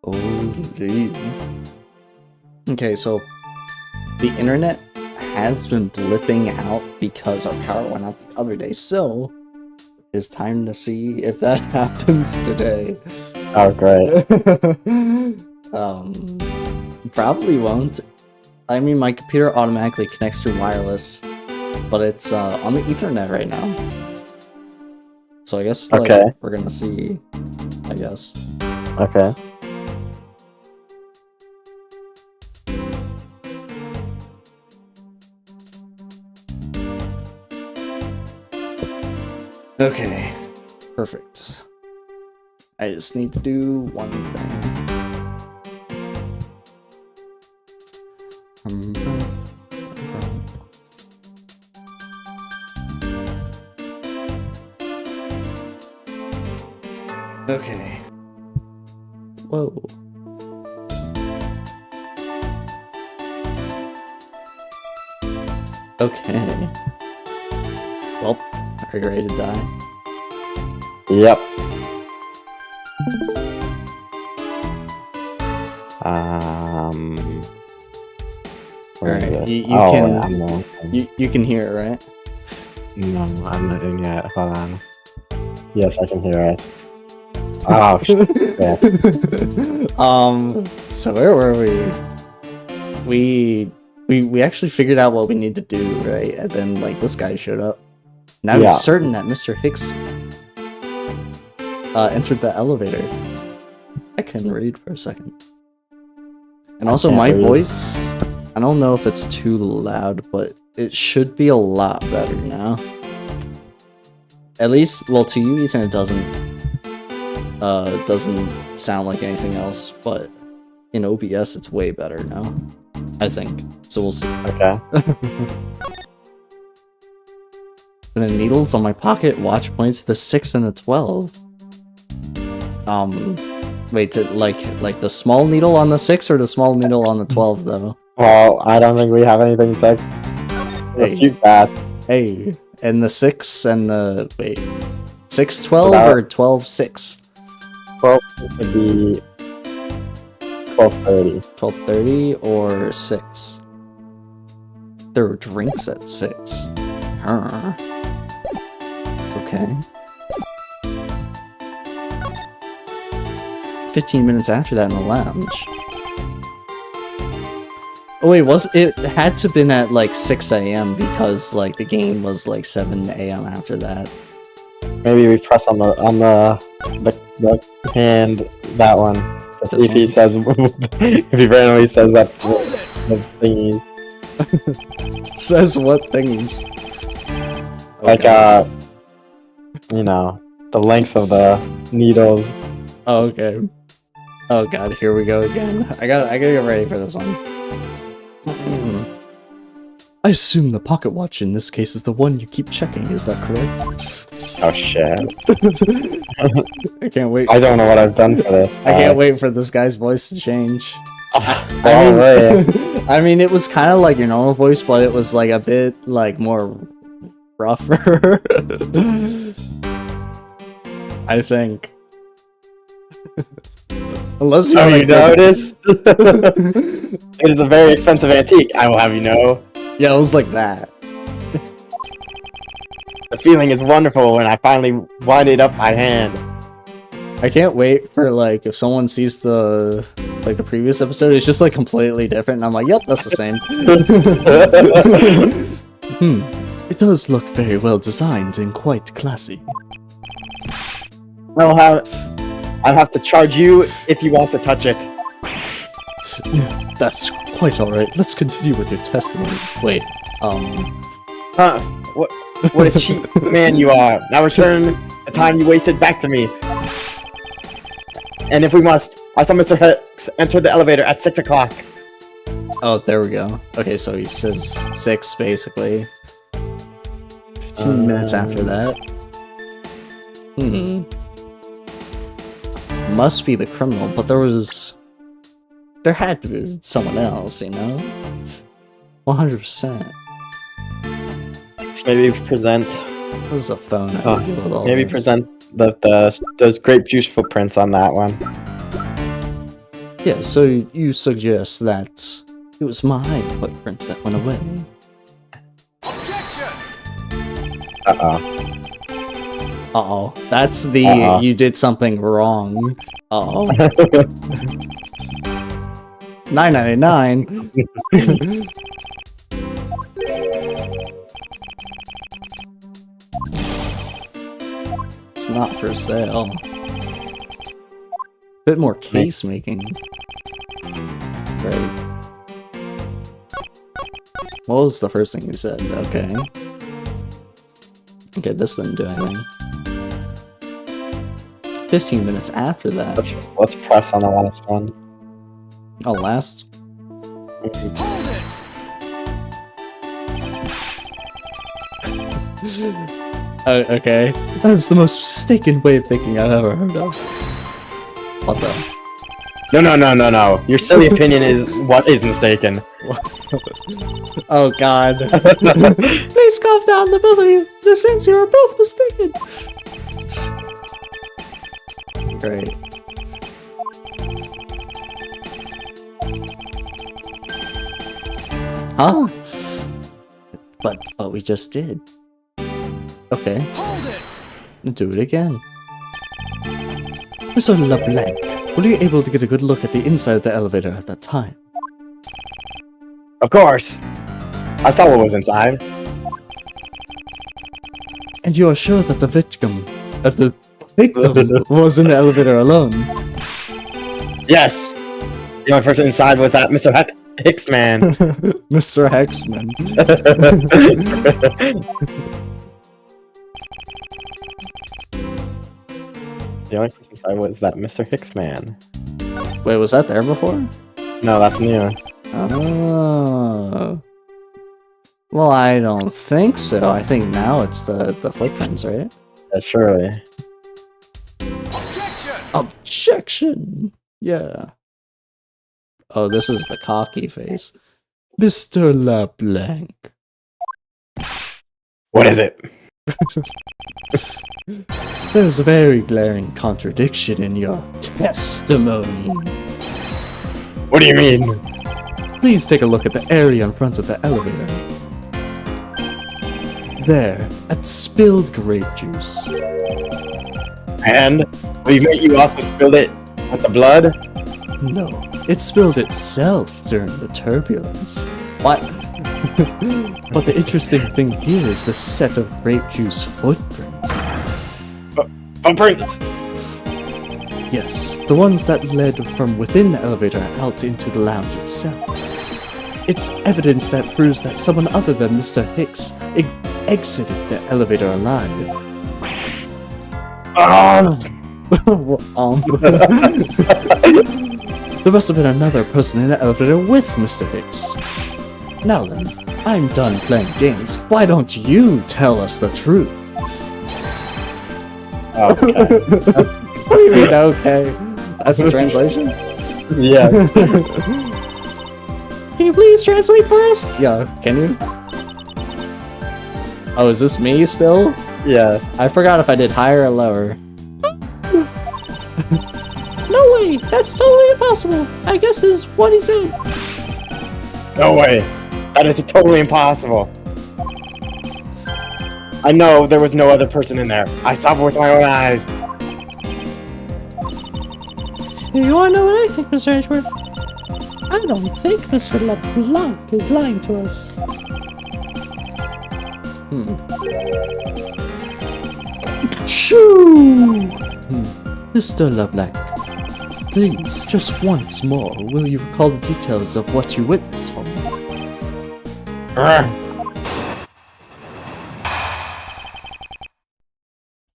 Oh, gee. Okay, so the internet has been blipping out because our power went out the other day, so it's time to see if that happens today. Oh, great. Probably won't. I mean, my computer automatically connects through wireless, but it's on the Ethernet right now. So I guess like, Okay. we're gonna see, I guess. Okay. Okay, perfect. I just need to do one thing. Okay. Whoa. Okay. Well, are you ready to die? Yep. Alright, you oh, can I'm not. you can hear it, right? No, I'm not in yet. Hold on. Yes, I can hear it. Oh, shit. So where were we? We actually figured out what we need to do, right? And then like this guy showed up. Now Yeah. he's certain that Mr. Hicks entered the elevator. I couldn't read for a second. And also can't my read. voice, I don't know if it's too loud, but it should be a lot better now. At least, well, to you, Ethan, it doesn't sound like anything else, but in OBS, it's way better now, I think. So we'll see. Okay. And the needles on my pocket watch points to the 6 and the 12. Wait, like the small needle on the 6 or the small needle on the 12, though? Well, I don't think we have anything to refute that. Hey, and the 6 and the, wait, 6, 12 Without- or 12, 6? 12 would be 12:30. 12:30 or 6? There were drinks at 6. Huh. Okay. 15 minutes after that in the lounge. Oh wait, it had to been at like 6 a.m. because like the game was like 7 a.m. after that. Maybe we press on the hand, that one. To see if he says if he randomly says that the thingies. Says what things? Like you know, the length of the needles. Oh, okay. Oh god, here we go again. I gotta get ready for this one. I assume the pocket watch in this case is the one you keep checking, is that correct? Oh shit. I can't wait. I don't know what I've done for this. I can't wait for this guy's voice to change. I I mean, it was kind of like your normal voice, but it was like a bit like more rougher. I think. Unless you like, notice? It is a very expensive antique, I will have you know. yeah, it was like that. The feeling is wonderful when I finally wind it up by hand. I can't wait for like if someone sees the previous episode, it's just like completely different, and I'm like, yep, that's the same. It does look very well designed and quite classy. I'll have to charge you if you want to touch it. That's quite alright. Let's continue with your testimony. Wait, Huh? What a cheap man you are. Now return the time you wasted back to me. And if we must, I saw Mr. Hicks enter the elevator at 6 o'clock. oh, there we go. Okay, so he says 6 basically. 15 minutes after that. Must be the criminal, but there had to be someone else, you know? 100%. Maybe present. What was the phone I Oh, would do with all maybe this? present those grape juice footprints on that one. Yeah, so you suggest that it was my footprints that went away. Uh-oh. Uh-oh. That's the you did something wrong. Uh-oh. $9.99. It's not for sale. Bit more case making. Right. What was the first thing you said? Okay. Okay, this didn't do anything. 15 minutes after that. Let's press on the last one. Oh, last? Okay. That is the most mistaken way of thinking I've ever heard of. What the? No. Your silly opinion is what is mistaken. Oh god. Please calm down, the both of you. In a sense, you are both mistaken. Great. Huh? But we just did. Okay. Hold it! Do it again. Mr. LeBlanc, were you able to get a good look at the inside of the elevator at that time? Of course. I saw what was inside. And you are sure that the victim was in the elevator alone? Yes. The only person inside was that Mr. Hicks man. Mr. Hexman. The only person inside was that Mr. Hicks man. Wait, was that there before? No, that's new. Oh. Well, I don't think so. I think now it's the footprints, right? Yeah, surely. Objection! Objection! Yeah. Oh, this is the cocky face. Mr. LeBlanc. What is it? There's a very glaring contradiction in your testimony. What do you mean? Please take a look at the area in front of the elevator. There, at spilled grape juice. And you also spilled it with the blood? No, it spilled itself during the turbulence. What? But the interesting thing here is the set of grape juice footprints. Footprints? Yes, the ones that led from within the elevator out into the lounge itself. It's evidence that proves that someone other than Mr. Hicks exited the elevator alive. There must have been another person in the elevator with Mr. Hicks. Now then, I'm done playing games. Why don't you tell us the truth? Okay. What do you mean, okay? That's the translation? Yeah. Can you please translate for us? Yeah, can you? Oh, is this me still? Yeah. I forgot if I did higher or lower. No way! That's totally impossible! I guess is what he said. No way. That is totally impossible. I know there was no other person in there. I saw it with my own eyes. You wanna know what I think, Mr. Edgeworth? I don't think Mr. LeBlanc is lying to us. Shoo! Mr. LeBlanc, please, just once more, will you recall the details of what you witnessed for me?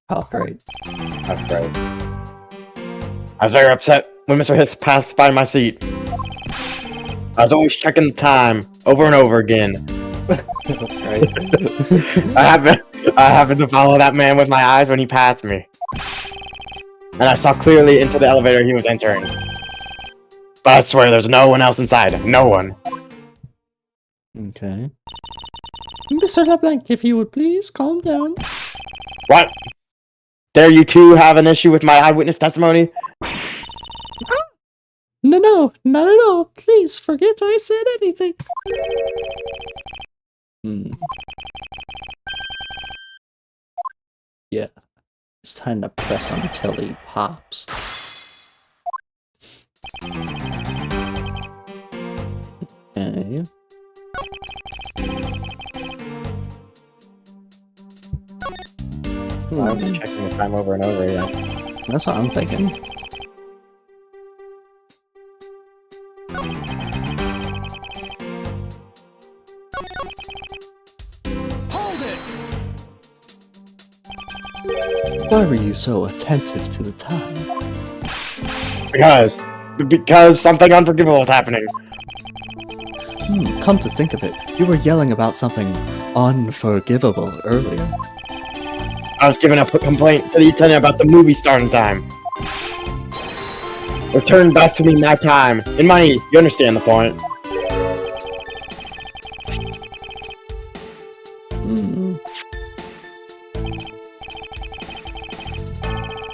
Oh, great. That's great. I was very upset when Mr. Hicks passed by my seat. I was always checking the time over and over again. Right. I happened to follow that man with my eyes when he passed me. And I saw clearly into the elevator he was entering. But I swear there's no one else inside. No one. Okay. Mr. LeBlanc, if you would please calm down. What? There you two have an issue with my eyewitness testimony? No, no, not at all. Please forget I said anything. Yeah, it's time to press until he pops. Okay. Why was he checking the time over and over again? That's what I'm thinking. Hold it! Why were you so attentive to the time? Because something unforgivable is happening. Come to think of it, you were yelling about something unforgivable earlier. I was giving a complaint to the attendant about the movie starting time. Return back to me my time. And money, you understand the point.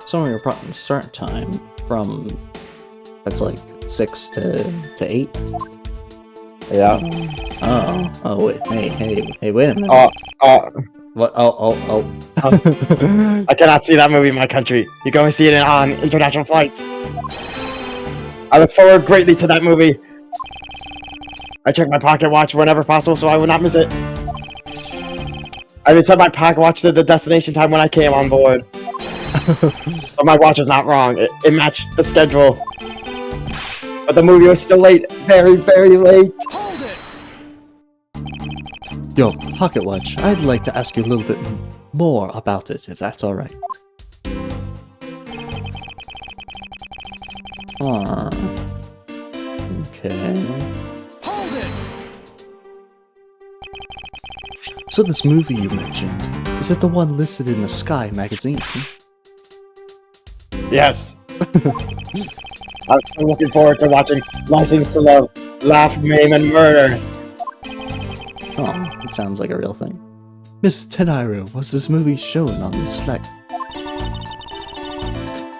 So your start time from, that's like 6 to 8? Yeah. Oh, wait, hey, wait a minute. What? Oh. I cannot see that movie in my country. You can only see it on international flights. I look forward greatly to that movie. I check my pocket watch whenever possible so I would not miss it. I even set my pocket watch to the destination time when I came on board. But my watch was not wrong. It matched the schedule. But the movie was still late. Very, very late. Hold it! Yo, pocket watch, I'd like to ask you a little bit more about it, if that's alright. Okay. Hold it! So this movie you mentioned, is it the one listed in the Sky magazine? Yes. I'm looking forward to watching License to Love, Laugh, Maim, and Murder. Oh, it sounds like a real thing. Miss Teniro, was this movie shown on this flight?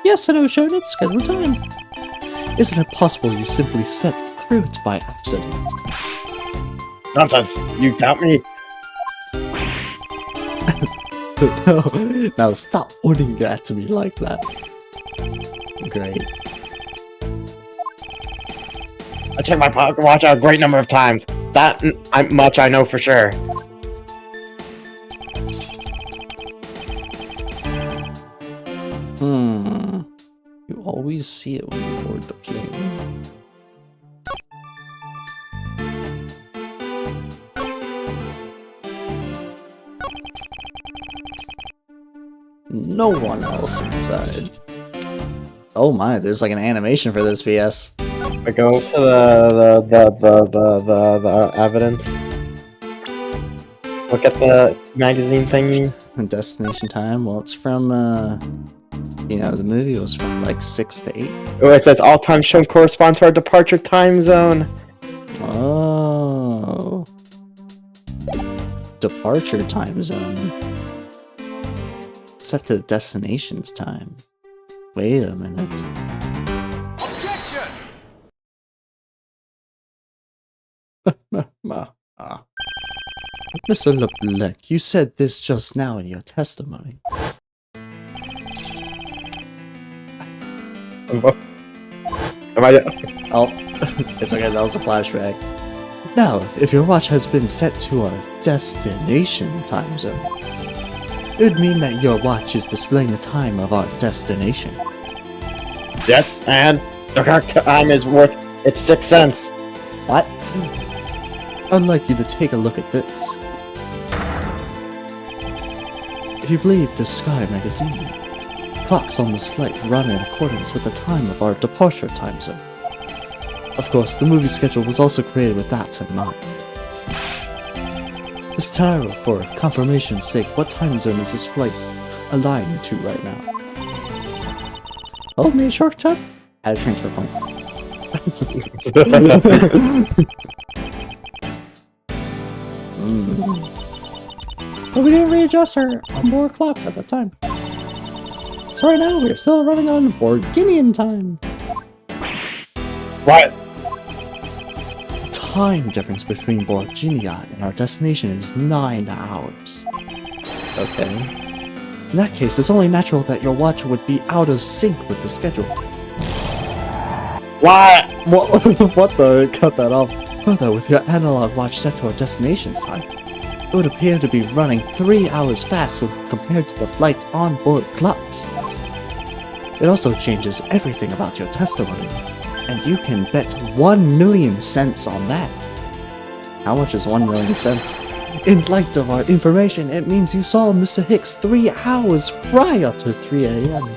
Yes, and it was shown at scheduled time. Isn't it possible you simply stepped through it by accident? Nonsense. You doubt me? Now stop pointing at me like that. Great. I checked my pocket watch a great number of times. That much I know for sure. You always see it when you board the plane. No one else inside. Oh my, there's like an animation for this BS. I go to the evidence. Look at the magazine thingy. Destination time, well it's from, you know, the movie was from like 6 to 8. Oh, it says all time shown correspond to our departure time zone. Oh. Departure time zone. Set to destination's time. Wait a minute. Objection! Mr. LeBlanc, you said this just now in your testimony. Am I? Oh, it's okay, that was a flashback. Now, if your watch has been set to our destination time zone, it would mean that your watch is displaying the time of our destination. Yes, and the correct time is worth its 6 cents. What? I'd like you to take a look at this. If you believe the Sky magazine, clocks on this flight run in accordance with the time of our departure time zone. Of course, the movie schedule was also created with that in mind. Ms. Taro, for confirmation's sake, what time zone is this flight aligned to right now? Hold me a shortcut? Add a transfer point. But we didn't readjust our onboard clocks at that time. So right now, we're still running on Borginian time. What? The time difference between Borginia and our destination is 9 hours. Okay. In that case, it's only natural that your watch would be out of sync with the schedule. What? What the? Cut that off. Further, with your analog watch set to our destination's time, it would appear to be running 3 hours fast when compared to the flight's onboard clocks. It also changes everything about your testimony, and you can bet 1 million cents on that. How much is 1 million cents? In light of our information, it means you saw Mr. Hicks 3 hours prior to 3 a.m.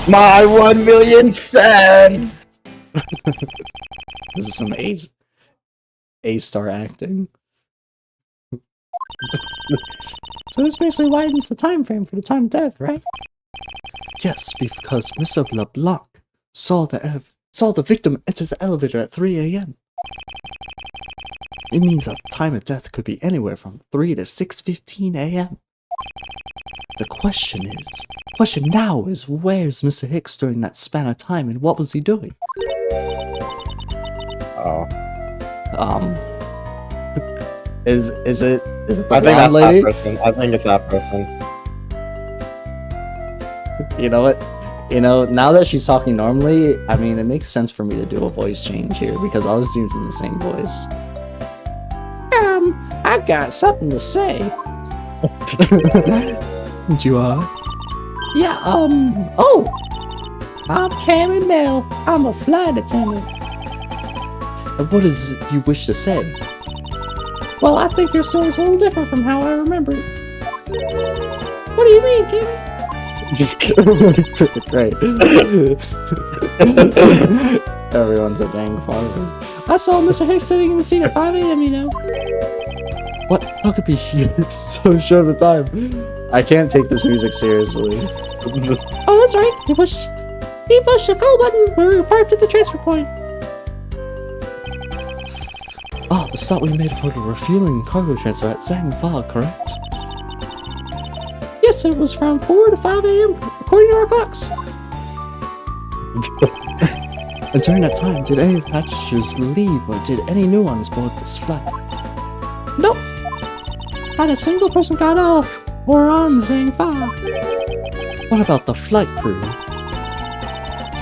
My 1 million cents! This is some A-star acting. So this basically widens the time frame for the time of death, right? Yes, because Mr. LeBlanc saw the victim enter the elevator at 3 a.m. It means that the time of death could be anywhere from 3 to 6:15 a.m. The question now is, where's Mr. Hicks during that span of time, and what was he doing? Oh. Is it the I think blonde that's lady? that person. I think it's that person. You know what? You know, now that she's talking normally, I mean, it makes sense for me to do a voice change here because I was using the same voice. I've got something to say. You are? Yeah, oh! I'm Cameron Mel. I'm a flight attendant. And what is it you wish to say? Well, I think your story's a little different from how I remember it. What do you mean, Cameron? Great. Everyone's a dang father. I saw Mr. Hicks sitting in the seat at 5 a.m., you know. What? How could be so short of time? I can't take this music seriously. Oh, that's right. He pushed the call button when we were parked at the transfer point. Oh, the stop we made for the refueling cargo transfer at Zhangfa, correct? Yes, it was from 4 to 5 a.m. according to our clocks. And during that time, did any of the passengers leave or did any new ones board this flight? Nope. Not a single person got off or on Zhangfa. What about the flight crew?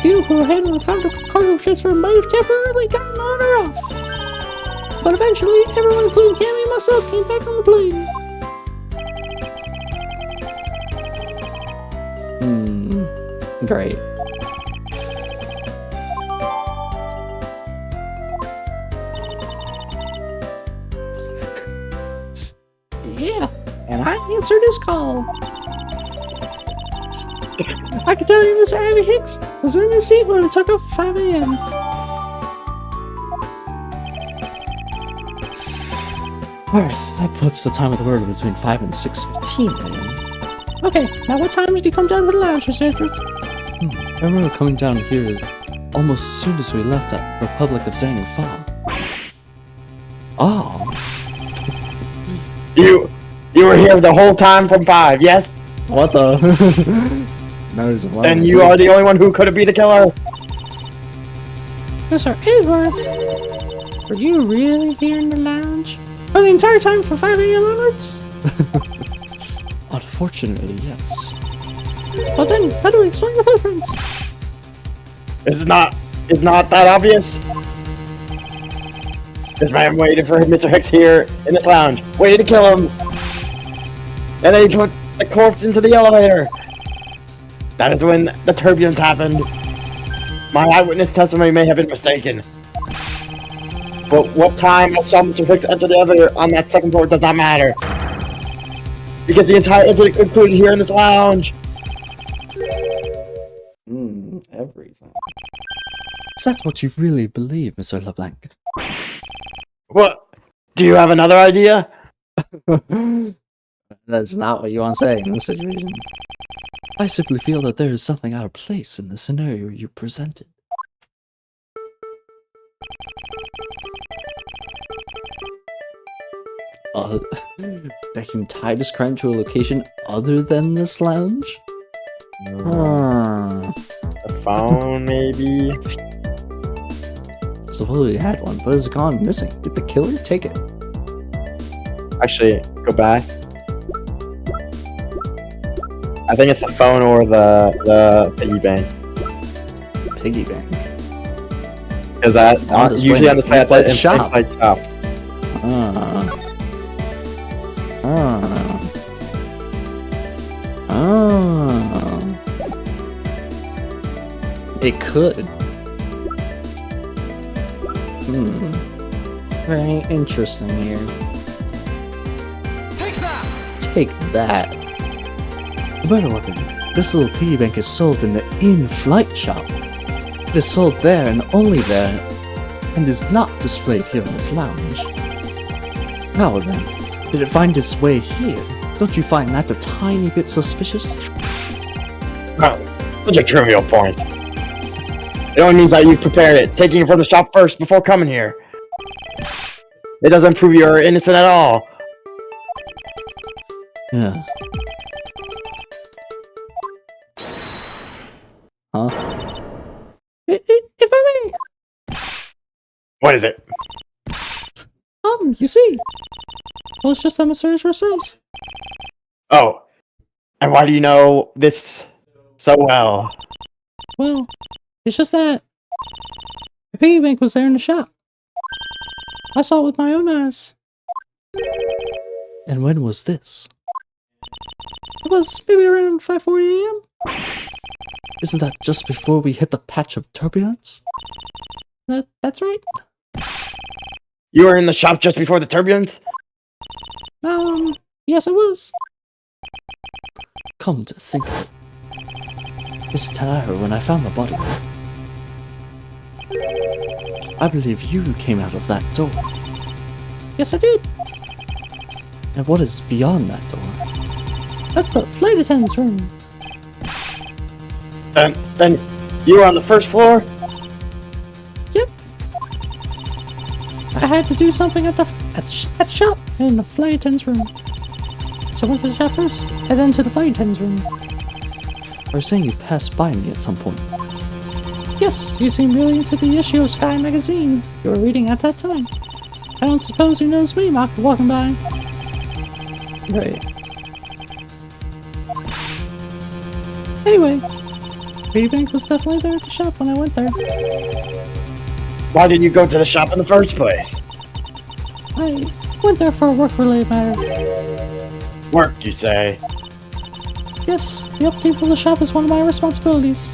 Few who were handling the cargo transfer might have temporarily gotten on or off. But eventually, everyone including Cammy and myself came back on the plane. Great. Yeah, and I answered his call. I can tell you Mr. Abby Hicks was in his seat when we took off at 5 a.m. Alright, that puts the time of the murder between 5 and 6:15 a.m. Okay, now what time did he come down to the lounge, Mr. Edgeworth? I remember coming down here almost as soon as we left at Republic of Zhangfa. Oh. You were here the whole time from 5, yes? What the? No, there's a lot. Then you are the only one who could be the killer. Mr. Edgeworth, were you really here in the lounge? For the entire time from 5 a.m. onwards? Unfortunately, yes. Well then, how do we explain the footprints? It's not that obvious. This man waited for Mr. Hicks here in this lounge, waited to kill him, and then he put the corpse into the elevator. That is when the turbulence happened. My eyewitness testimony may have been mistaken. But what time I saw Mr. Hicks enter the elevator on that second floor does not matter. Because the entire incident included here in this lounge. Everything. Is that what you really believe, Mr. LeBlanc? What? Do you have another idea? That's not what you want to say in this situation. I simply feel that there is something out of place in the scenario you presented. That can tie this crime to a location other than this lounge? Hmm. The phone, maybe? Suppose he had one, but it's gone missing. Did the killer take it? Actually, go back. I think it's the phone or the piggy bank. Piggy bank. Because that On display usually in on the display at the in-flight shop. in-flight shop. It could. Very interesting here. Take that! Take that. The murder weapon. This little piggy bank is sold in the in-flight shop. It is sold there and only there, and is not displayed here in this lounge. How then? Did it find its way here? Don't you find that a tiny bit suspicious? Oh, such a trivial point. It only means that you've prepared it, taking it from the shop first before coming here. It doesn't prove you're innocent at all. Yeah. Huh? If I may, What is it? you see. Well, it's just that Mr. Edgeworth says. Oh, and why do you know this so well? Well, it's just that the piggy bank was there in the shop. I saw it with my own eyes. And when was this? It was maybe around 5:40 a.m. Isn't that just before we hit the patch of turbulence? That's right. You were in the shop just before the turbulence? Yes, I was. Come to think of it, Miss Tanaro, when I found the body, I believe you came out of that door. Yes, I did. And what is beyond that door? That's the flight attendant's room. Then you were on the first floor? Yep. I had to do something at the shop in the flight attendant's room. So I went to the shop first, and then to the flight attendant's room. Are you saying you passed by me at some point? Yes, you seemed really into the issue of Sky magazine you were reading at that time. I don't suppose you noticed me walking by. Right. Anyway, Piggy Bank was definitely there at the shop when I went there. Why did you go to the shop in the first place? I went there for a work-related matter. Work, you say? Yes, the upkeep of the shop is one of my responsibilities.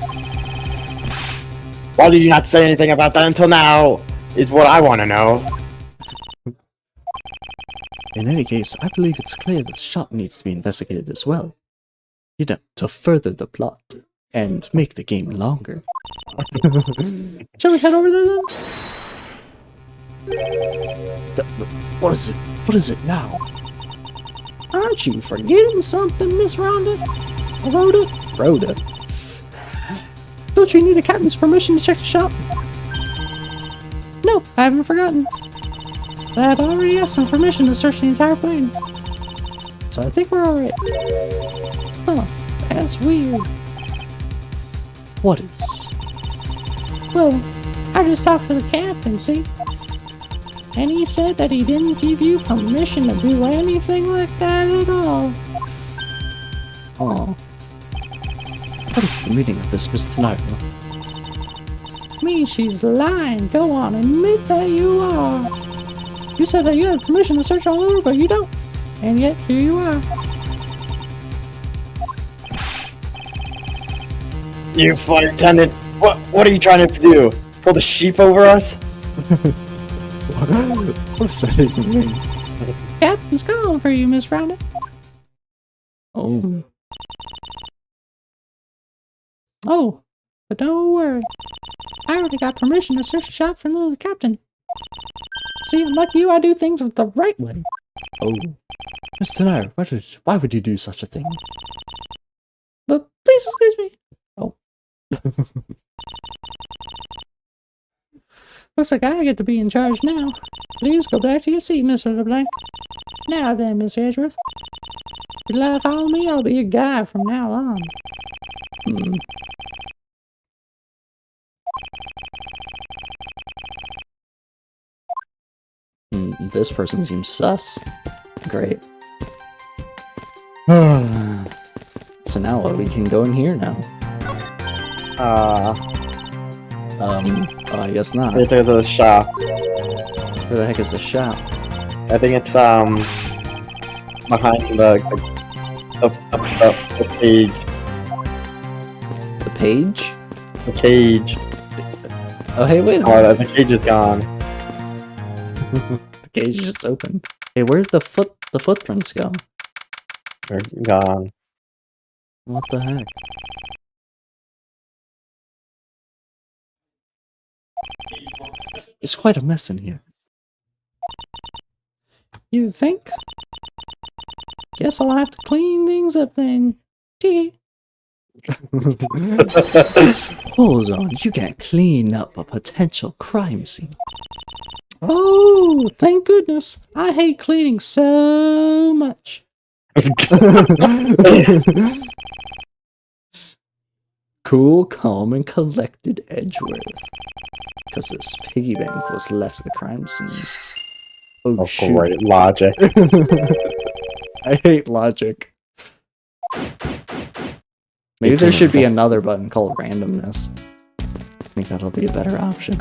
Why did you not say anything about that until now? Is what I want to know. In any case, I believe it's clear that the shop needs to be investigated as well. You know, to further the plot and make the game longer. Shall we head over there then? What is it? What is it now? Aren't you forgetting something, Miss Rhoda? Rhoda? Don't you need the captain's permission to check the shop? No, I haven't forgotten. But I've already asked him permission to search the entire plane. So I think we're alright. Huh, that's weird. What is? Well, I just talked to the captain, see? And he said that he didn't give you permission to do anything like that at all. Oh. What is the meaning of this, Miss Tanaro? Means she's lying. Go on, admit that you are. You said that you had permission to search all over, but you don't. And yet, here you are. You flight attendant, what are you trying to do? Pull the sheep over us? What does that even mean? Captain's calling for you, Miss Rounder. Oh. Oh, but don't worry. I already got permission to search the shop from the captain. See, unlike you, I do things the right way. Oh. Miss Tanaro, why would you do such a thing? But please excuse me. Oh. Looks like I get to be in charge now. Please go back to your seat, Mr. LeBlanc. Now then, Mr. Edgeworth. If you follow me, I'll be your guide from now on. Hmm. This person seems sus. Great. So now what? We can go in here now. I guess not. Right there's a shop. Where the heck is the shop? I think it's behind the cage. The page? The cage. Oh, hey, wait a Oh, minute. the cage is gone. The cage is just open. Hey, where'd the footprints go? They're gone. What the heck? It's quite a mess in here. You think? Guess I'll have to clean things up then. Tee. Hold on, you can't clean up a potential crime scene. Oh, thank goodness. I hate cleaning so much. Cool, calm, and collected Edgeworth. Because this piggy bank was left at the crime scene. Oh, shoot. Great logic. I hate logic. Maybe there should be another button called randomness. I think that'll be a better option.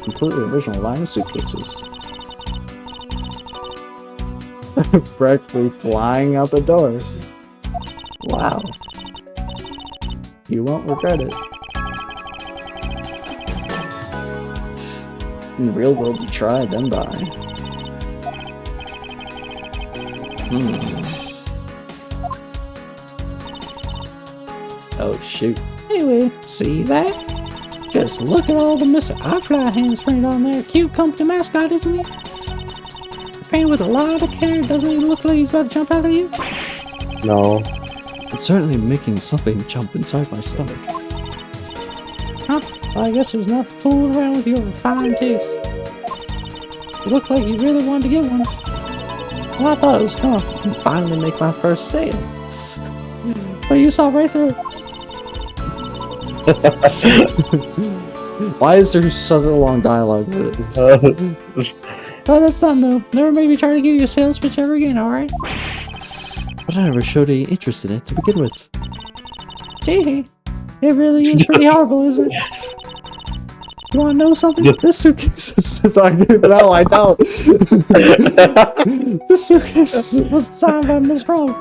Completely original line of suitcases. Practically flying out the door. Wow. You won't regret it. In the real world, you try, then buy. Oh, shoot. Anyway, see that? Just look at all the Mr. iFly hands printed on there. Cute company mascot, isn't he? Painted with a lot of care. Doesn't even look like he's about to jump out at you. No. It's certainly making something jump inside my stomach. Huh? Well, I guess there's nothing fooling around with your fine taste. You look like you really wanted to get one. Well, I thought it was gonna finally make my first sale. But you saw right through it. Why is there such a long dialogue with this? Oh, that's not new. Never made me try to give you a sales pitch ever again, alright? But I never showed any interest in it to begin with. Gee, it really is pretty horrible, isn't it? You wanna know something? This suitcase is no, I don't. This suitcase was designed by Miss Rhoda.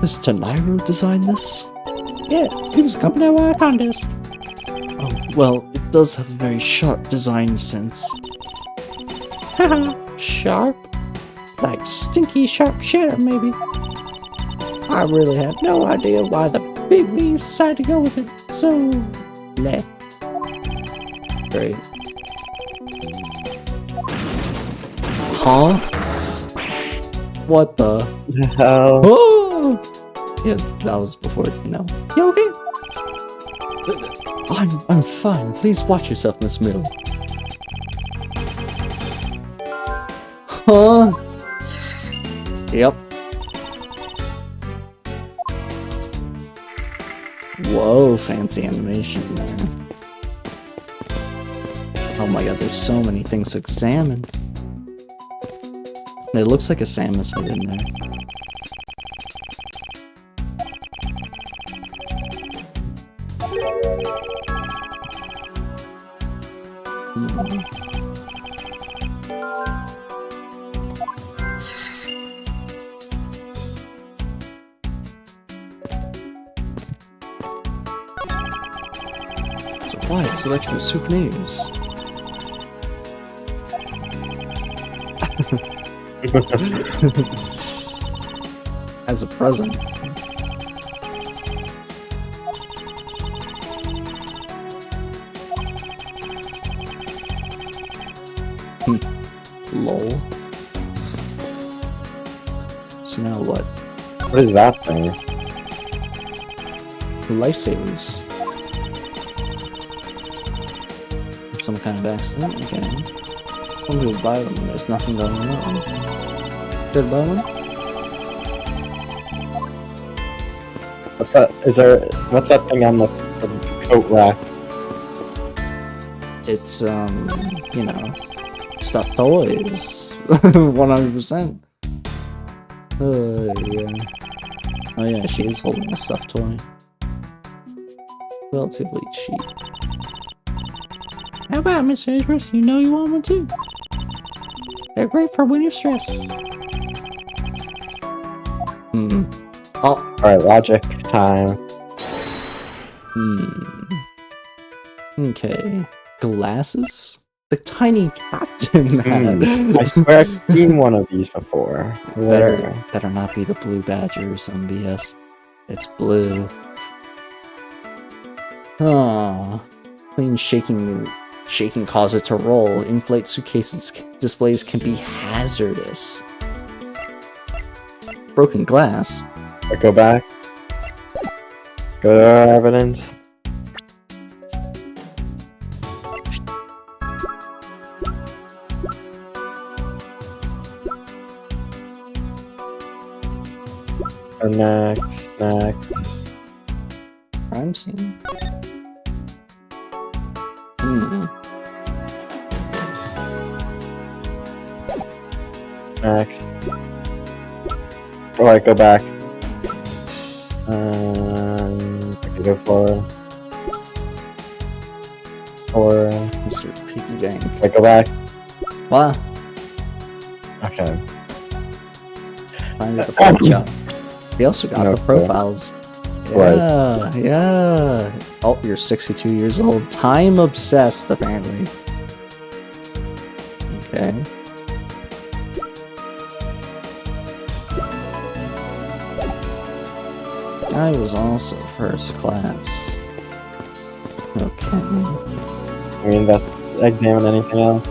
Mr. Nairo designed this? Yeah, it was a company-wide contest. Oh, well, it does have a very sharp design sense. Haha, sharp? Like stinky sharp cheddar, maybe. I really have no idea why the big beans decided to go with it. So, bleh. Great. Huh? What the? Hell. Oh! Yes, that was before, you know. You okay? I'm fine. Please watch yourself, Miss Middle. Huh? Yep. Whoa, fancy animation there. Oh my god, there's so many things to examine. It looks like a Samus head in there. It's a wide selection of souvenirs. As a present. Lol. So now what? What is that thing? Lifesavers. some kind of accident. Okay. Some people buy them and there's nothing going on. Good buy one? What's that? What's that thing on the coat rack? It's, you know, stuffed toys. 100%. Yeah. Oh yeah, she is holding a stuffed toy. Relatively cheap. How about Mr. Edgeworth? You know you want one too. They're great for when you're stressed. Hmm. Oh. Alright, logic time. Okay. Glasses? The tiny captain hat. I swear I've seen one of these before. Where? Better not be the blue badger or some BS. It's blue. Ah. Clean shaking cause it to roll. Inflate suitcases displays can be hazardous. Broken glass. I go back. Go to our evidence. Next. Crime scene. Next. Alright, go back. I can go for Mr. Piggy Bank. Alright, go back. Wow. Okay. Find the pork chop. We also got No, the profiles. Right. Yeah. Oh, you're 62 years old. Time obsessed, apparently. Okay. I was also first class. Okay. We examine anything else?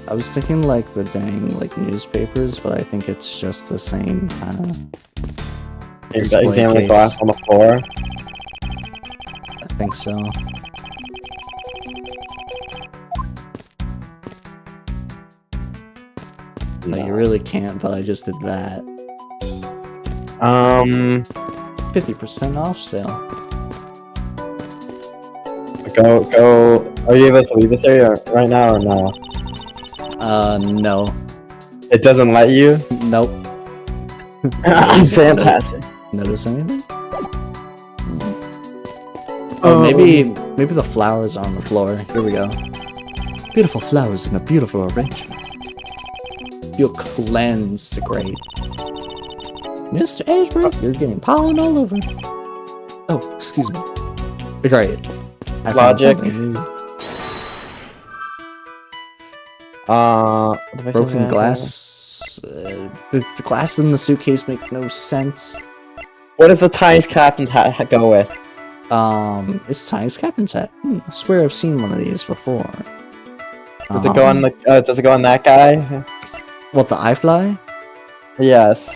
I was thinking like the dang like newspapers, but I think it's just the same kind of. Display Examine the case. glass on the floor. I think so. No, you really can't, but I just did that. 50% off sale. Go. Are you able to leave this area right now or no? No. It doesn't let you? Nope. It's fantastic. Notice anything? Oh, maybe the flowers are on the floor. Here we go. Beautiful flowers in a beautiful arrangement. Feel cleansed, great. Mr. Edgeworth, you're getting pollen all over. Oh, excuse me. Great. I found Logic. something new. Broken Broken glass. The glass in the suitcase make no sense. What does the tiniest captain go with? It's Tiny's captain's hat. I swear I've seen one of these before. Does it go on the? Does it go on that guy? What, the iFly? Yes.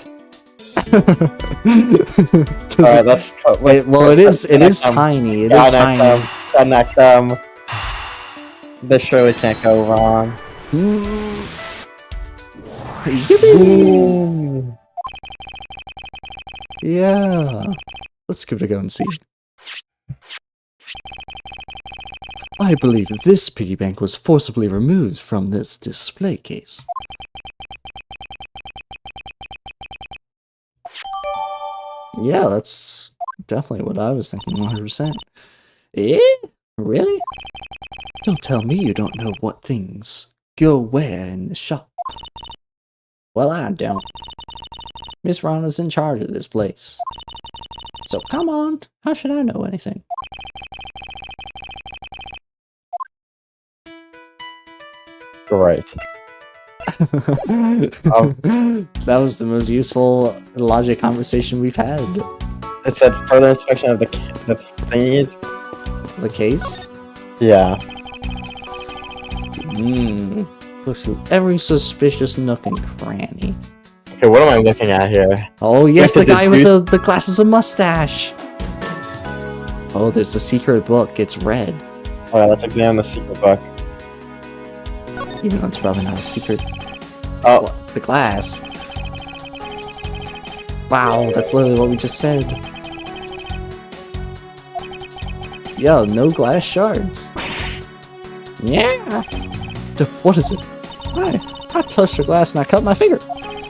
Alright, let's. Wait, well, it is tiny. It is tiny. Next, this surely can't go wrong. Yippee! Yeah. Let's give it a go and see. I believe this piggy bank was forcibly removed from this display case. Yeah, that's definitely what I was thinking 100%. Eh? Really? Don't tell me you don't know what things go where in the shop. Well, I don't. Miss Rana's in charge of this place. So come on, how should I know anything? Great. That was the most useful logic conversation we've had. It said further inspection of the thingies. The case? Yeah. Push through every suspicious nook and cranny. Okay, what am I looking at here? Oh yes, Look the at guy this with the glasses and mustache! Oh, there's a secret book. It's red. Alright, let's examine the secret book. Even though it's probably not a secret. Oh, The glass. Wow, that's literally what we just said. Yo, no glass shards. Yeah. What is it? I touched the glass and I cut my finger.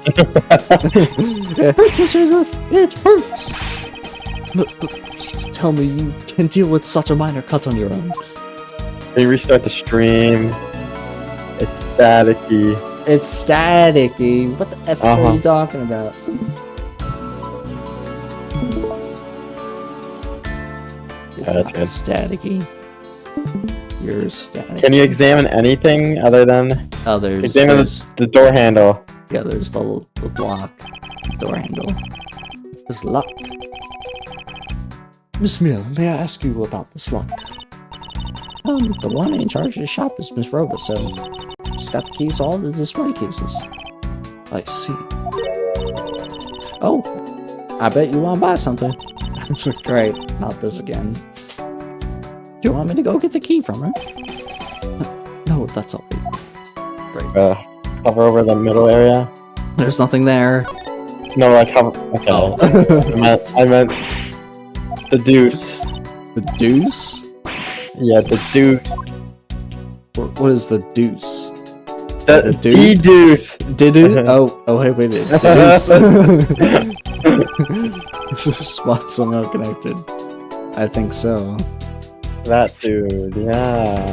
It hurts, Mr. Edgeworth. It hurts. But please tell me you can deal with such a minor cut on your own. can you restart the stream? It's staticky. It's staticky. What the F are you talking about? It's that's not good. staticky. You're static. Can you examine anything other than Oh, there's examine the door handle? yeah, there's the lock, door handle. There's lock. Miss Mill, may I ask you about this lock? The one in charge of the shop is Miss Rova, so she's got the keys to all the display cases. I see. Oh, I bet you want to buy something. Great, not this again. Do you want me to go get the key from her? No, that's all right. Great. Cover over the middle area? There's nothing there. No, like cover. Okay. Oh. I meant the deuce. The deuce? Yeah, the deuce. What is the deuce? The dude? deuce. Did it? Oh, hey, wait, the deuce. This is spot somehow connected. I think so. That dude, yeah.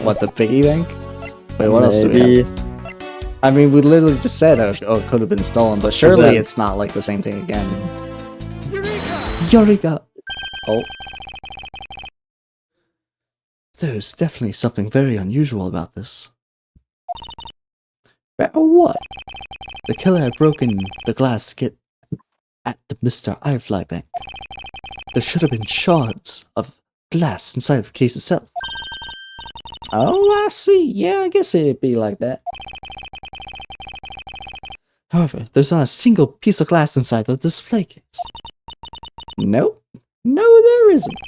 What, the piggy bank? Wait, what else do we Maybe. have? I mean, we literally just said, oh, it could have been stolen, but surely then- it's not like the same thing again. Eureka! Eureka! Oh. There's definitely something very unusual about this. What? The killer had broken the glass to get at the Mr. Irefly bank. There should have been shards of glass inside the case itself. Oh, I see. Yeah, I guess it'd be like that. However, there's not a single piece of glass inside the display case. Nope. No, there isn't.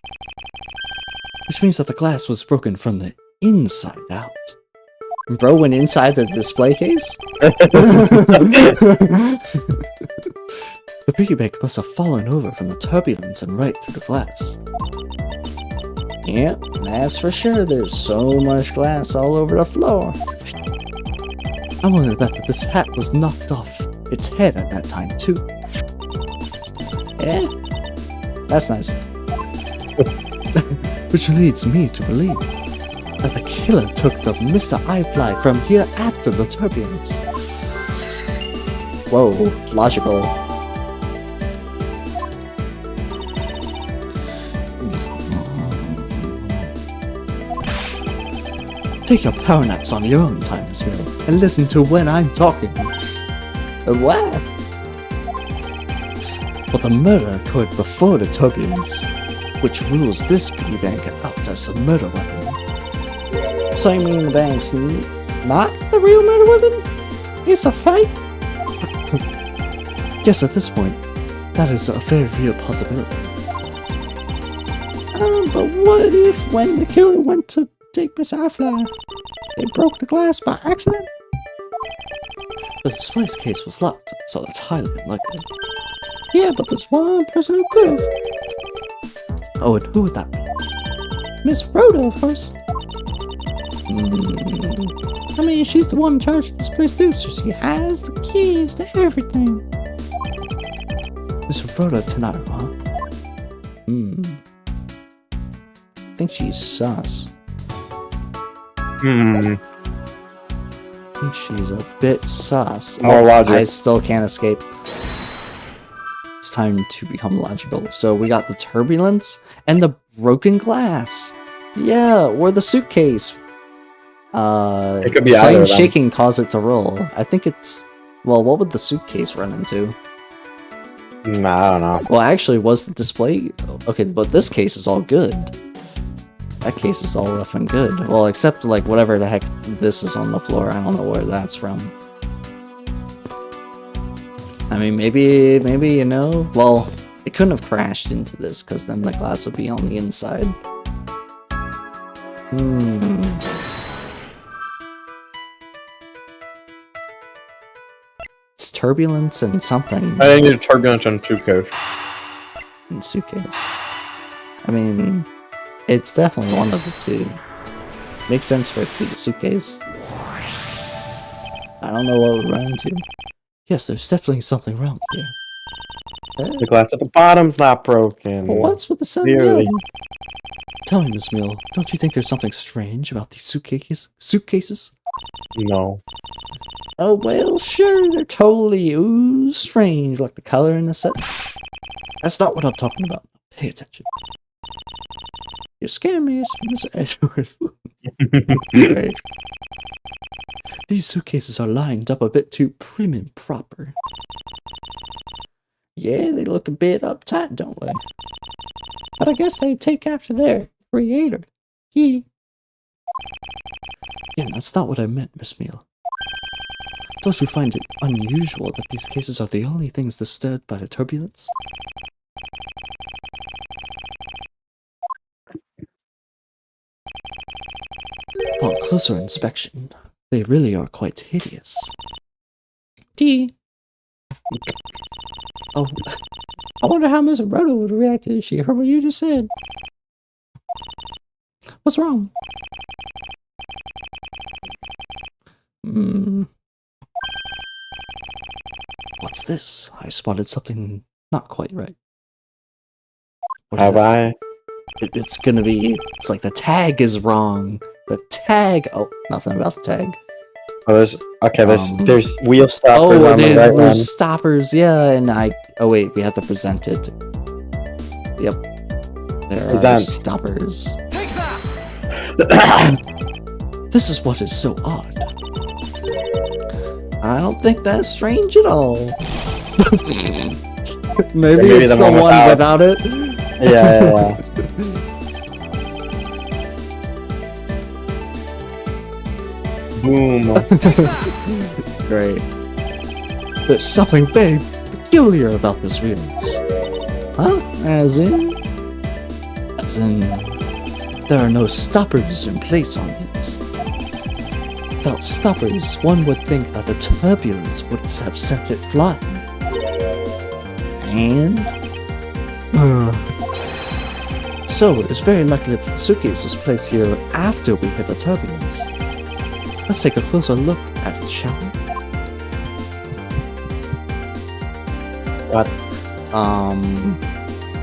Which means that the glass was broken from the inside out. Bro went inside the display case? The piggy bank must have fallen over from the turbulence and right through the glass. Yep, that's for sure. There's so much glass all over the floor. I'm willing to bet that this hat was knocked off its head at that time, too. Yeah, that's nice. Which leads me to believe that the killer took the Mr. Eyefly from here after the turbulence. Whoa, logical. Take your power naps on your own time, Miss Mill, and listen to when I'm talking. What? But the murder occurred before the turbulence, which rules this piggy bank out as a murder weapon. So you mean the bank's not the real murder weapon? It's a fake? Yes, at this point, that is a very real possibility. But what if when the killer went to take Miss Affleck, they broke the glass by accident? The display case was locked, so that's highly unlikely. Yeah, but there's one person who could have. Oh, and who would that be? Miss Rhoda, of course. I mean, she's the one in charge of this place too, so she has the keys to everything. Miss Rhoda Tenaro, huh? I think she's sus. I think she's a bit sus. More logic. I still can't escape. It's time to become logical. So we got the turbulence and the broken glass. Yeah, or the suitcase. It could be either plain of them. shaking caused it to roll. I think it's... Well, what would the suitcase run into? I don't know. Well, actually, was the display... Okay, but this case is all good. That case is all effing good. Well, except, like, whatever the heck this is on the floor. I don't know where that's from. I mean, maybe, you know... Well, it couldn't have crashed into this, because then the glass would be on the inside. Hmm. It's turbulence and something I think it's turbulence and suitcase. in suitcase. I mean, it's definitely one of the two. Makes sense for it to be the suitcase. I don't know what we'll run into. Yes, there's definitely something wrong here. The glass at the bottom's not broken. What's with the sound Clearly. yelling? Tell me, Miss Mill, don't you think there's something strange about these suitcases? No. Oh, well, sure, they're totally strange, like the color in the set. That's not what I'm talking about. Pay attention. You're scaring me, Mr. Edgeworth. Right. These suitcases are lined up a bit too prim and proper. Yeah, they look a bit uptight, don't they? But I guess they take after their creator. Yeah, that's not what I meant, Miss Meal. Don't you find it unusual that these cases are the only things disturbed by the turbulence? Upon closer inspection, they really are quite hideous. T. Oh, I wonder how Miss Roto would react if she heard what you just said. What's wrong? What's this? I spotted something not quite right. What is Have it? I? It's gonna be. It's like the tag is wrong. The tag. Oh, nothing about the tag. Oh, there's wheel stoppers Oh, on the right one. there's stoppers. Yeah, and I. Oh wait, we have to present it. Yep. There are Present. stoppers. Take that! This is what is so odd. I don't think that's strange at all. Maybe it's the one without it. Yeah. Boom. Great. There's something very peculiar about this wheels. Huh? As in, there are no stoppers in place on these. Without stoppers, one would think that the turbulence would have sent it flying. And... So, it's very likely that the suitcase was placed here after we hit the turbulence. Let's take a closer look at it, shall we? What?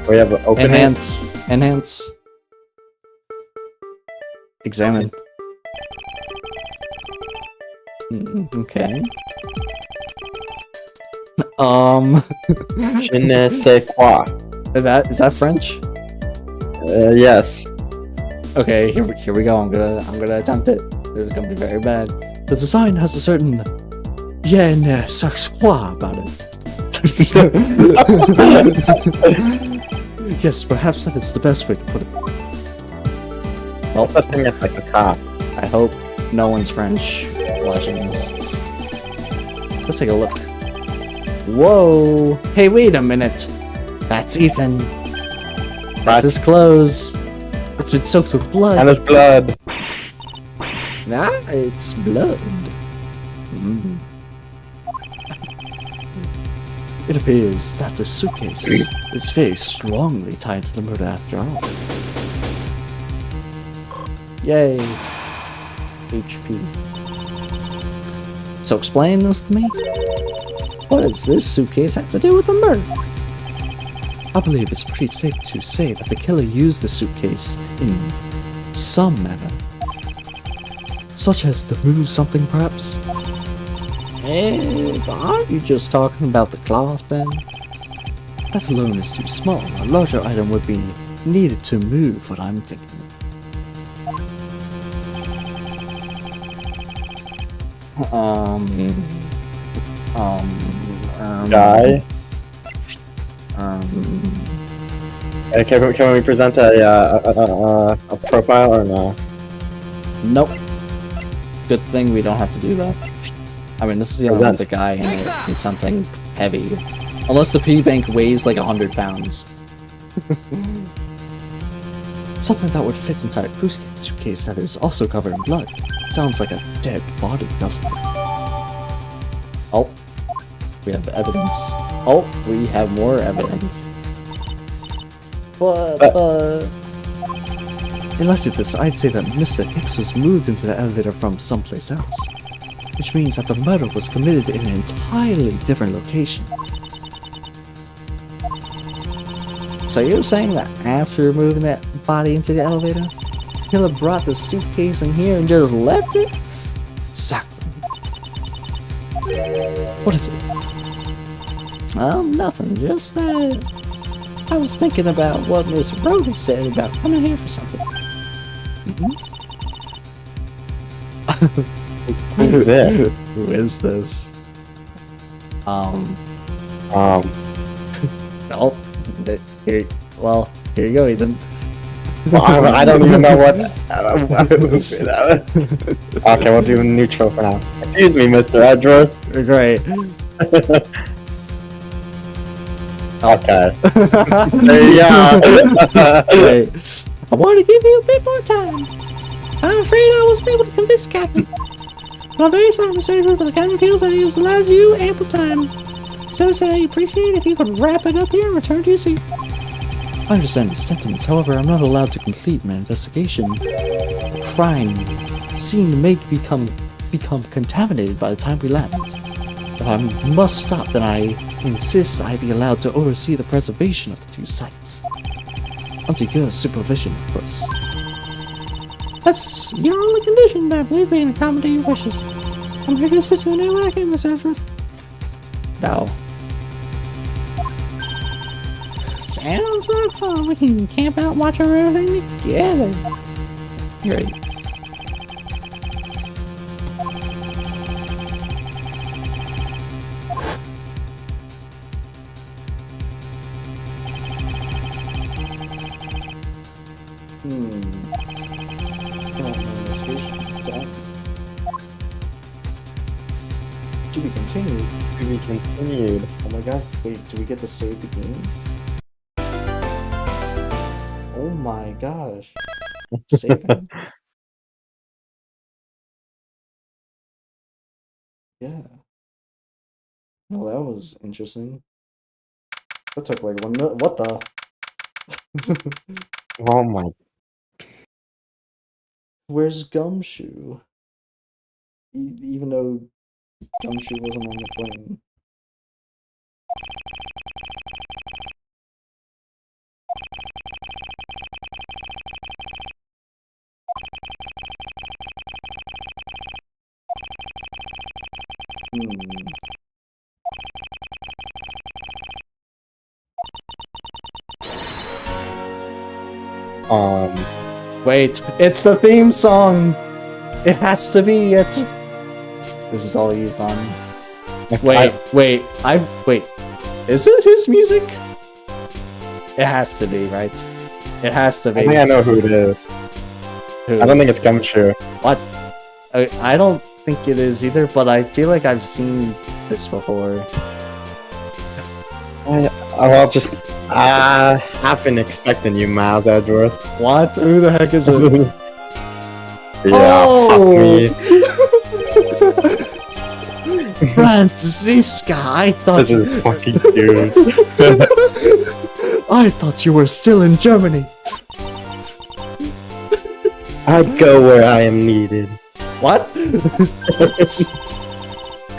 We have an open Enhance. Examine. Okay. Je ne sais quoi. Is that French? Yes. Okay, here we go. I'm gonna attempt it. This is gonna be very bad. The design has a certain je ne sais quoi about it. Yes, perhaps that is the best way to put it. Well, The thing at like the top. I hope no one's French watching this. Let's take a look. Whoa! Hey, wait a minute! That's Ethan. That's his clothes. It's been soaked with blood. And there's blood. Nah, it's blood. It appears that the suitcase is very strongly tied to the murder after all. Yay. HP. So explain this to me. What does this suitcase have to do with the murder? I believe it's pretty safe to say that the killer used the suitcase in some manner. Such as to move something, perhaps? But aren't you just talking about the cloth then? That alone is too small. A larger item would be needed to move what I'm thinking. Guy. Can we present a profile or no? Nope. Good thing we don't have to do that. I mean, this is the only one with a guy in it. It's something heavy. Unless the pea bank weighs like 100 pounds. Something that would fit inside a suitcase that is also covered in blood. Sounds like a dead body, doesn't it? Oh, we have evidence. Oh, we have more evidence. But in light of this, I'd say that Mr. Hicks was moved into the elevator from someplace else, which means that the murder was committed in an entirely different location. So you're saying that after moving that body into the elevator, Killer brought the suitcase in here and just left it? Exactly. What is it? Nothing. Just that I was thinking about what Miss Rhoda said about coming here for something. Who's this? Who is this? Oh, here. Well, here you go, Ethan. Well, I don't even know what. Okay, we'll do neutral for now. Excuse me, Mr. Edgeworth. Great. Okay. There you go. Great. I want to give you a bit more time. I'm afraid I wasn't able to convince Captain. But I'm very sorry, Mr. Edgeworth, but the Captain feels that he was allowed you ample time. Says that I appreciate if you could wrap it up here and return to your seat. I understand these sentiments, however, I'm not allowed to complete my investigation. The crime scene may become contaminated by the time we land. If I must stop, then I insist I be allowed to oversee the preservation of the two sites. Under your supervision, of course. That's your only condition, but I believe we can accommodate your wishes. I'm here to assist you in any way I can, Mr. Edgeworth. Now, Sounds like fun. We can camp out and watch over everything together. great. To be continued. To be continued. Oh my god, wait, do we get to save the game? Oh my gosh. Saving? Yeah. Well, that was interesting. That took like 1 minute. What the? Oh my. Where's Gumshoe? Even though Gumshoe wasn't on the plane. Wait, it's the theme song! It has to be it! This is all Ethan. Wait, wait, is it his music? It has to be, right? It has to be. I think I know who it is. Who? I don't think it's Gumshoe. What? I don't think it is either, but I feel like I've seen this before. I've been expecting you, Miles Edgeworth. What? Who the heck is it? Yeah, fuck me. Francisca, I thought This is fucking cute. I thought you were still in Germany. I'd go where I am needed. What?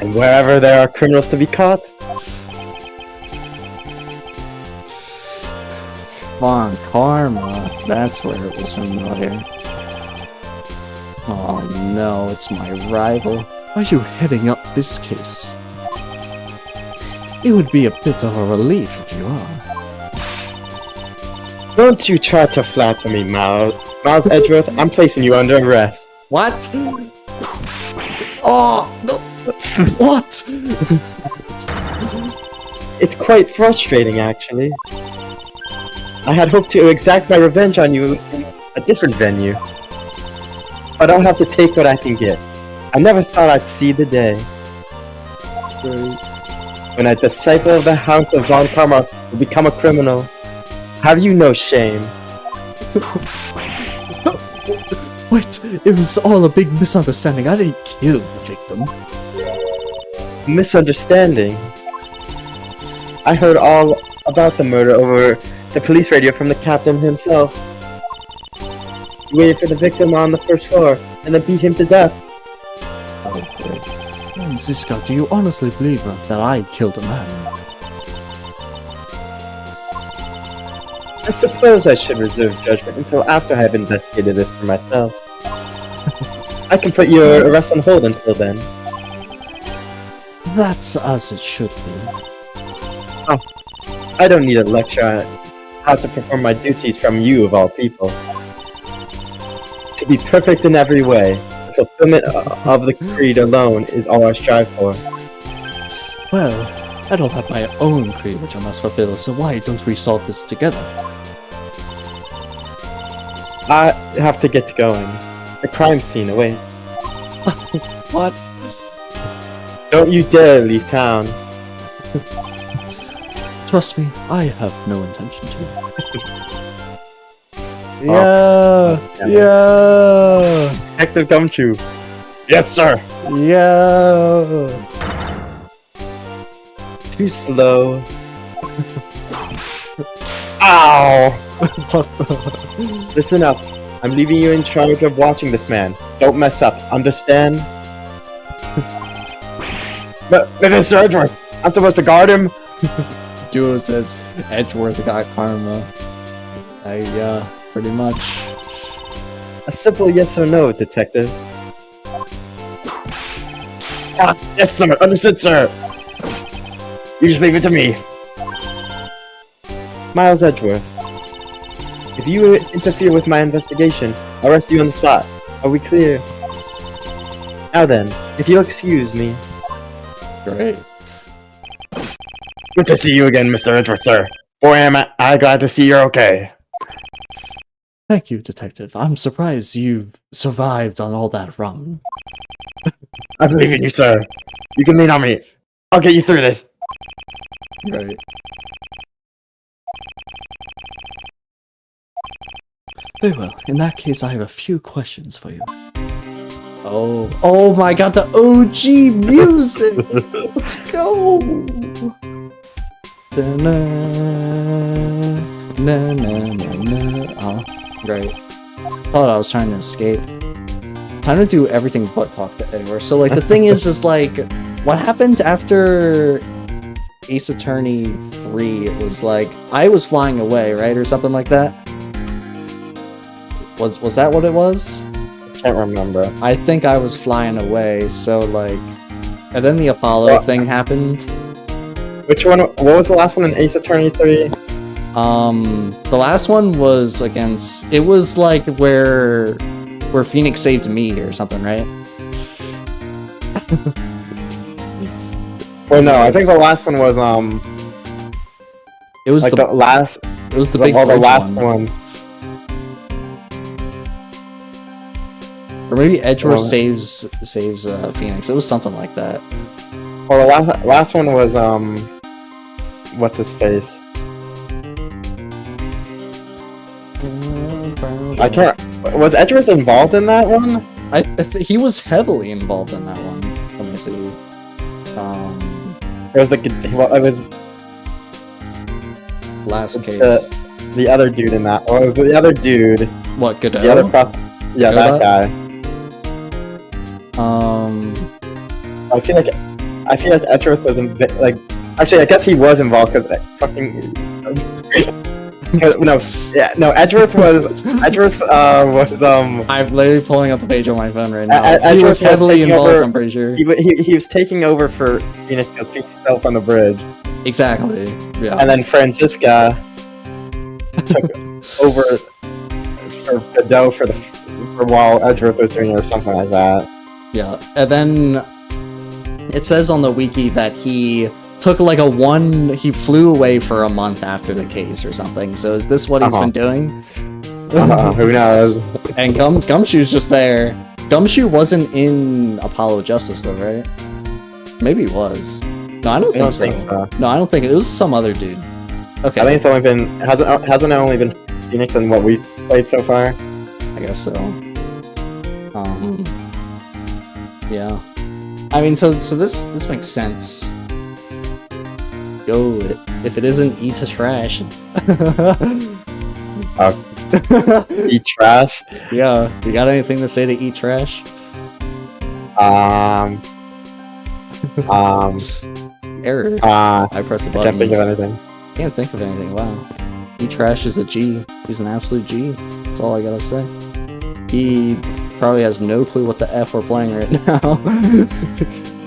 And wherever there are criminals to be caught. Von Karma. That's where it was familiar. Oh no, it's my rival. Why are you heading up this case? It would be a bit of a relief if you are. Don't you try to flatter me, Miles Edgeworth. I'm placing you under arrest. What? Oh, no. What? It's quite frustrating, actually. I had hoped to exact my revenge on you in a different venue. But I'll have to take what I can get. I never thought I'd see the day when a disciple of the House of Von Karma will become a criminal. Have you no shame? Wait, it was all a big misunderstanding. I didn't kill the victim. Misunderstanding. I heard all about the murder over the police radio from the captain himself. He waited for the victim on the first floor and then beat him to death. Ziska, do you honestly believe that I killed a man? I suppose I should reserve judgment until after I have investigated this for myself. I can put your arrest on hold until then. That's as it should be. I don't need a lecture on how to perform my duties from you of all people. To be perfect in every way, the fulfillment of the creed alone is all I strive for. Well, I don't have my own creed which I must fulfill, so why don't we solve this together? I have to get going. The crime scene awaits. What? Don't you dare leave town. Trust me, I have no intention to. Yeah! Detective Gumshoe. Yes, sir. Yeah! Too slow. Ow! What the? Listen up. I'm leaving you in charge of watching this man. Don't mess up. Understand? But Mr. Edgeworth, I'm supposed to guard him. Duo says Edgeworth got karma. Pretty much. A simple yes or no, detective. Ah, yes, sir. Understood, sir. You just leave it to me. Miles Edgeworth. If you interfere with my investigation, I'll arrest you on the spot. Are we clear? Now then, if you'll excuse me. Great. Good to see you again, Mr. Edgeworth, sir. Boy, am I glad to see you're okay. Thank you, Detective. I'm surprised you survived on all that rum. I believe in you, sir. You can lean on me. I'll get you through this. Right. Very well. In that case, I have a few questions for you. Oh my god, the OG music! Let's go! Oh, great. Thought I was trying to escape. Time to do everything but talk to Edgeworth. So, like, the thing is just, like, what happened after Ace Attorney 3? It was like, I was flying away, right? Or something like that? Was that what it was? Can't remember. I think I was flying away, so, like... And then the Apollo thing happened. Which one? What was the last one in Ace Attorney 3? The last one was against... It was, like, where Phoenix saved me or something, right? Well, no, I think the last one was, It was like the last... It was the big the bridge last one. one. Or maybe Edgeworth saves Phoenix. It was something like that. Well, the last one was, what's his face? I can't... Was Edgeworth involved in that one? He was heavily involved in that one. Let me see. It was it was Last case. the other dude in that. Or it was the other dude. What, Godot? The other yeah, Godot? that guy. I feel like Edgeworth was like. Actually, I guess he was involved because fucking. Edgeworth was I'm literally pulling up the page on my phone right now. He Edgeworth was heavily taking involved, over- I'm pretty sure. he was taking over for Phoenix because Phoenix fell off on the bridge, Exactly. Yeah. and then Francisca took over for Godot for while Edgeworth was doing it or something like that. Yeah. And then it says on the wiki that he took like he flew away for a month after the case or something. So is this what he's been doing? Who knows? And Gumshoe's just there. Gumshoe wasn't in Apollo Justice though, right? Maybe he was. No, I don't think so. No, I don't think it was some other dude. Okay. I think it's only been hasn't it only been Phoenix and what we played so far. I guess so. Yeah. I mean, so this makes sense. Yo, if it isn't eat to trash. Eat trash. Yeah, you got anything to say to eat trash? Error. I press the I button. can't think of anything. Can't think of anything. Wow. Eat trash is a G. He's an absolute G. That's all I gotta say. He probably has no clue what the F we're playing right now.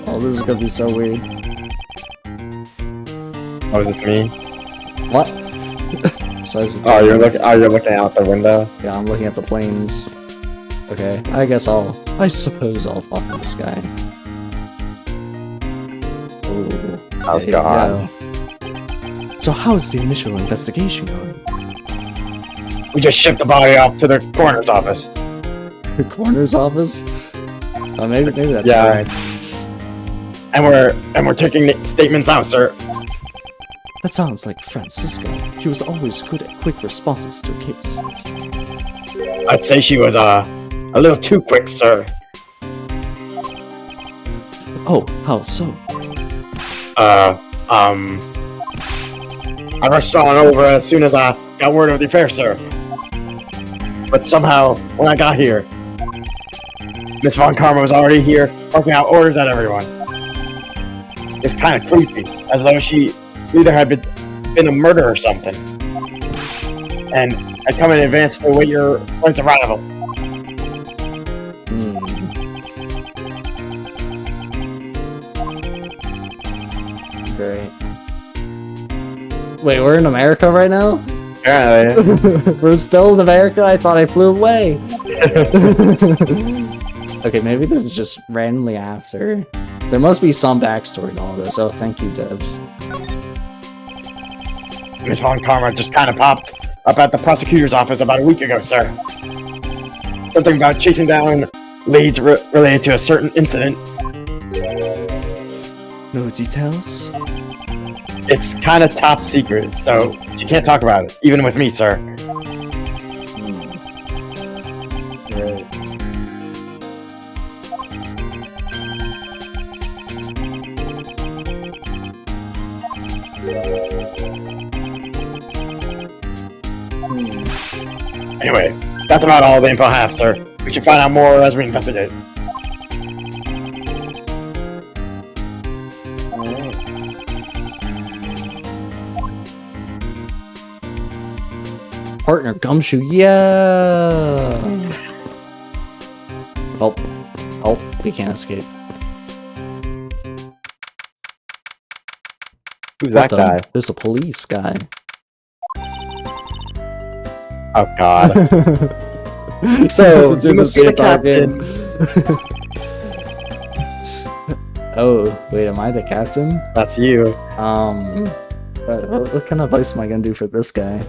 Oh, this is gonna be so weird. Oh, is this me? What? Besides the Oh, you're planes. looking out the window. Yeah, I'm looking at the planes. Okay, I suppose I'll talk to this guy. Ooh, Oh, there you God. go. So how's the initial investigation going? We just shipped the body off to the coroner's office. The coroner's office? Oh, maybe that's Yeah. correct. And we're taking the statements out, sir. That sounds like Francisca. She was always good at quick responses to a case. I'd say she was a little too quick, sir. Oh, how so? I rushed on over as soon as I got word of the affair, sir. But somehow, when I got here, Miss Von Karma was already here, barking out orders at everyone. It was kind of creepy, as though she either had been a murder or something. And I'd come in advance to await your flight's arrival. Great. Wait, we're in America right now? Apparently. We're still in America? I thought I flew away. Okay, maybe this is just randomly after. There must be some backstory to all this. Oh, thank you, Devs. Miss Von Karma just kind of popped up at the prosecutor's office about a week ago, sir. Something about chasing down leads related to a certain incident. No details? It's kind of top secret, so you can't talk about it, even with me, sir. Right. Anyway, that's about all the info I have, sir. We should find out more as we investigate. Partner Gumshoe, yeah! Oh, we can't escape. Who's What that the- guy? There's a police guy. Oh, God. So, you must be the captain. Oh, wait, am I the captain? That's you. What kind of advice am I gonna do for this guy?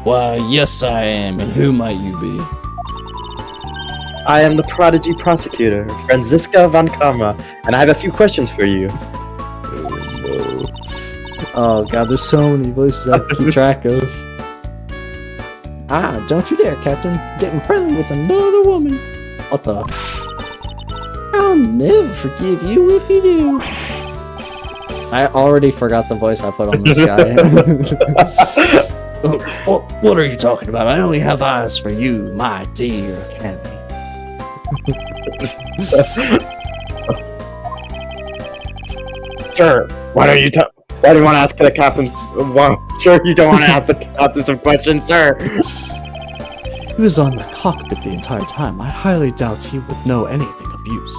Why, yes I am, and who might you be? I am the prodigy prosecutor, Francisca Von Karma, and I have a few questions for you. Oh god, there's so many voices I have to keep track of. Ah, don't you dare, Captain. Getting friendly with another woman. What the? I'll never forgive you if you do. I already forgot the voice I put on this guy. What are you talking about? I only have eyes for you, my dear Cammy. Sure, why do you want to ask the captain? Well, sure, you don't want to ask the captain some questions, sir. He was on the cockpit the entire time. I highly doubt he would know anything of use.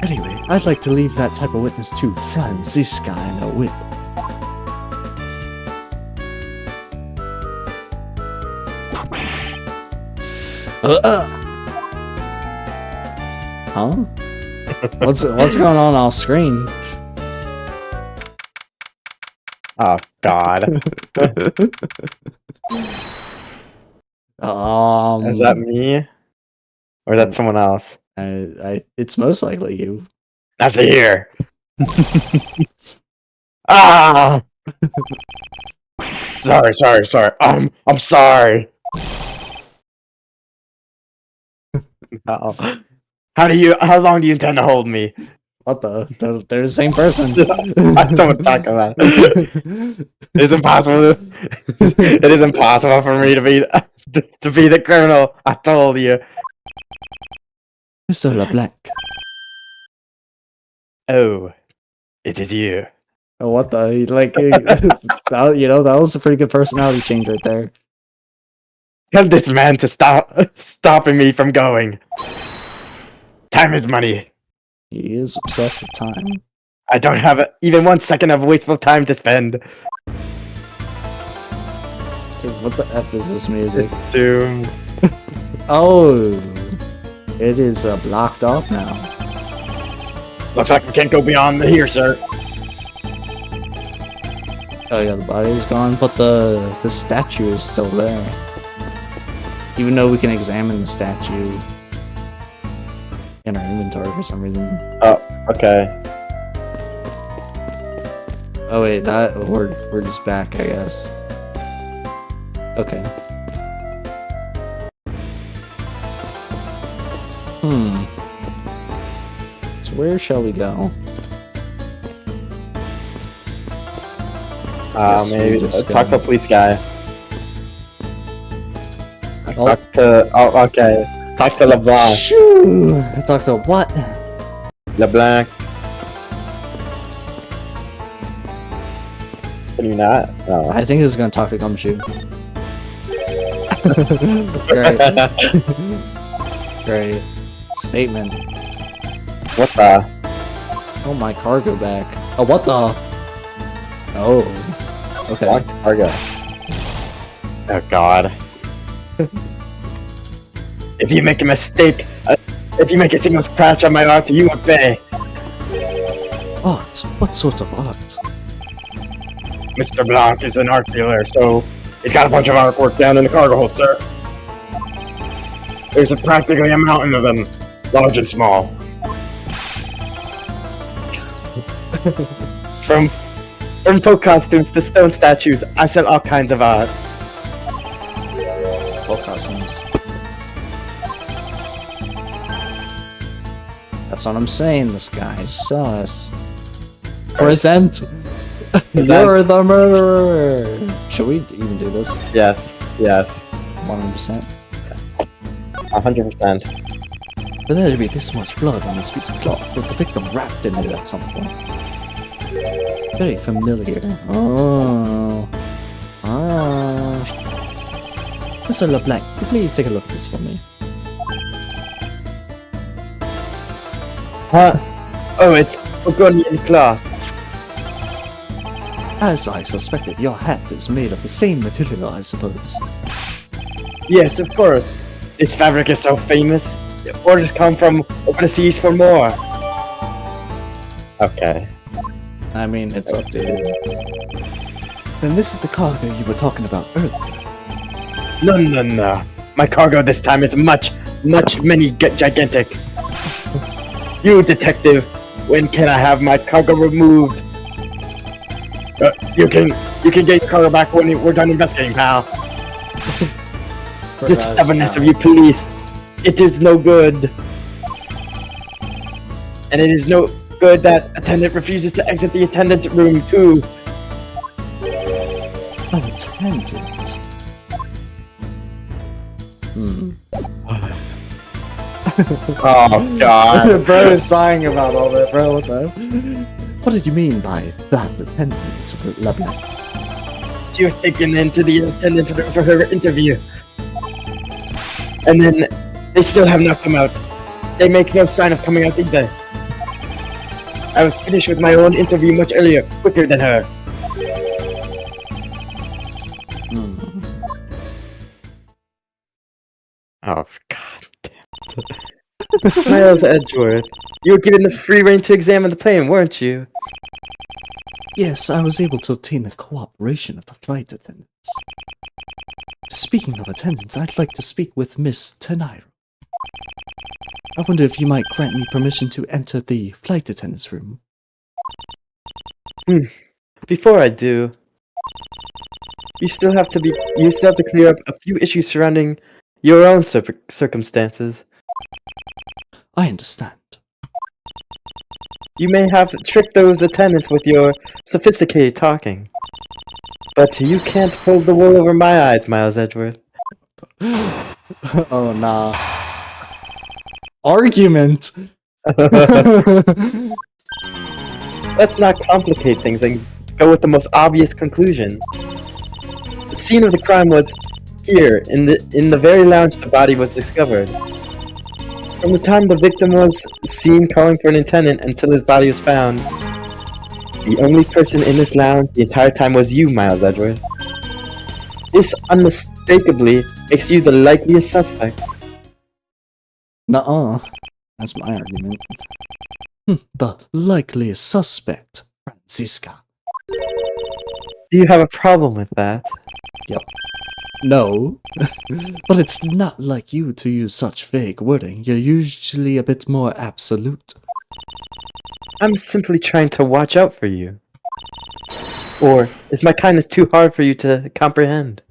Anyway, I'd like to leave that type of witness to Francisca and a whip. Huh? What's going on off screen? Oh, God. Is that me? Or is that someone else? It's most likely you. That's a here. Ah! Sorry. I'm sorry. No. How long do you intend to hold me? What the? They're the same person. I don't talk about it. It's impossible. It is impossible for me to be the colonel. I told you. Mr. LeBlanc. Oh, it is you. Oh, what the? Like, that, that was a pretty good personality change right there. Tell this man to stopping me from going. Time is money. He is obsessed with time. I don't have even 1 second of wasteful time to spend. Dude, what the F is this music? Doom. Oh, it is blocked off now. Looks like we can't go beyond here, sir. Oh yeah, the body is gone, but the statue is still there. Even though we can examine the statue in our inventory for some reason. Oh, okay. Oh wait, we're just back, I guess. Okay. So where shall we go? Guess we Maybe just talk to go. the police guy. Oh. Talk to. Oh, okay. Talk to LeBlanc. Shoo! Talk to what? LeBlanc. Can you not? Oh. I think it's gonna talk to Gumshoe. Great. Great. Statement. What the? Oh, my cargo bag. Oh, what the? Oh. Okay. Locked cargo. Oh god. If you make a mistake, if you make a single scratch on my art, you will pay. Art? What sort of art? Mr. Blanc is an art dealer, so he's got a bunch of artwork down in the cargo hold, sir. There's practically a mountain of them, large and small. From folk costumes to stone statues, I sell all kinds of art. Well, costumes. That's what I'm saying, this guy is sus. Present! You're the murderer! Should we even do this? Yes. 100%. 100%. For there to be this much blood on this piece of cloth, was the victim wrapped in it at some point? Very familiar. Oh. Mr. LeBlanc, could you please take a look at this for me? Huh? Oh, it's Burgundian cloth. As I suspected, your hat is made of the same material, I suppose. Yes, of course. This fabric is so famous. The orders come from over the seas for more. Okay. I mean, it's up to you. Then this is the cargo you were talking about earlier. No. My cargo this time is gigantic. You, detective, when can I have my cargo removed? You can get your cargo back when we're done investigating, pal. The stubbornness of you police, it is no good. And it is no good that attendant refuses to exit the attendant room too. Attendant. Oh god. Bro is sighing about all that, bro. What the? What did you mean by that attendant, Mr. LeBlanc? She was taken into the attendant room for her interview. And then they still have not come out. They make no sign of coming out either. I was finished with my own interview much earlier, quicker than her. Oh, god damn. Miles Edgeworth, you were given the free rein to examine the plane, weren't you? Yes, I was able to obtain the cooperation of the flight attendants. Speaking of attendants, I'd like to speak with Miss Tenairo. I wonder if you might grant me permission to enter the flight attendant's room. Before I do, you still have to clear up a few issues surrounding your own circumstances. I understand. You may have tricked those attendants with your sophisticated talking. But you can't pull the wool over my eyes, Miles Edgeworth. Oh, nah. Argument! Let's not complicate things and go with the most obvious conclusion. The scene of the crime was here, in the very lounge the body was discovered. From the time the victim was seen calling for an attendant until his body was found, the only person in this lounge the entire time was you, Miles Edgeworth. This unmistakably makes you the likeliest suspect. Nuh-uh. That's my argument. The likeliest suspect, Francisca. Do you have a problem with that? No, but it's not like you to use such vague wording. You're usually a bit more absolute. I'm simply trying to watch out for you. Or is my kindness too hard for you to comprehend?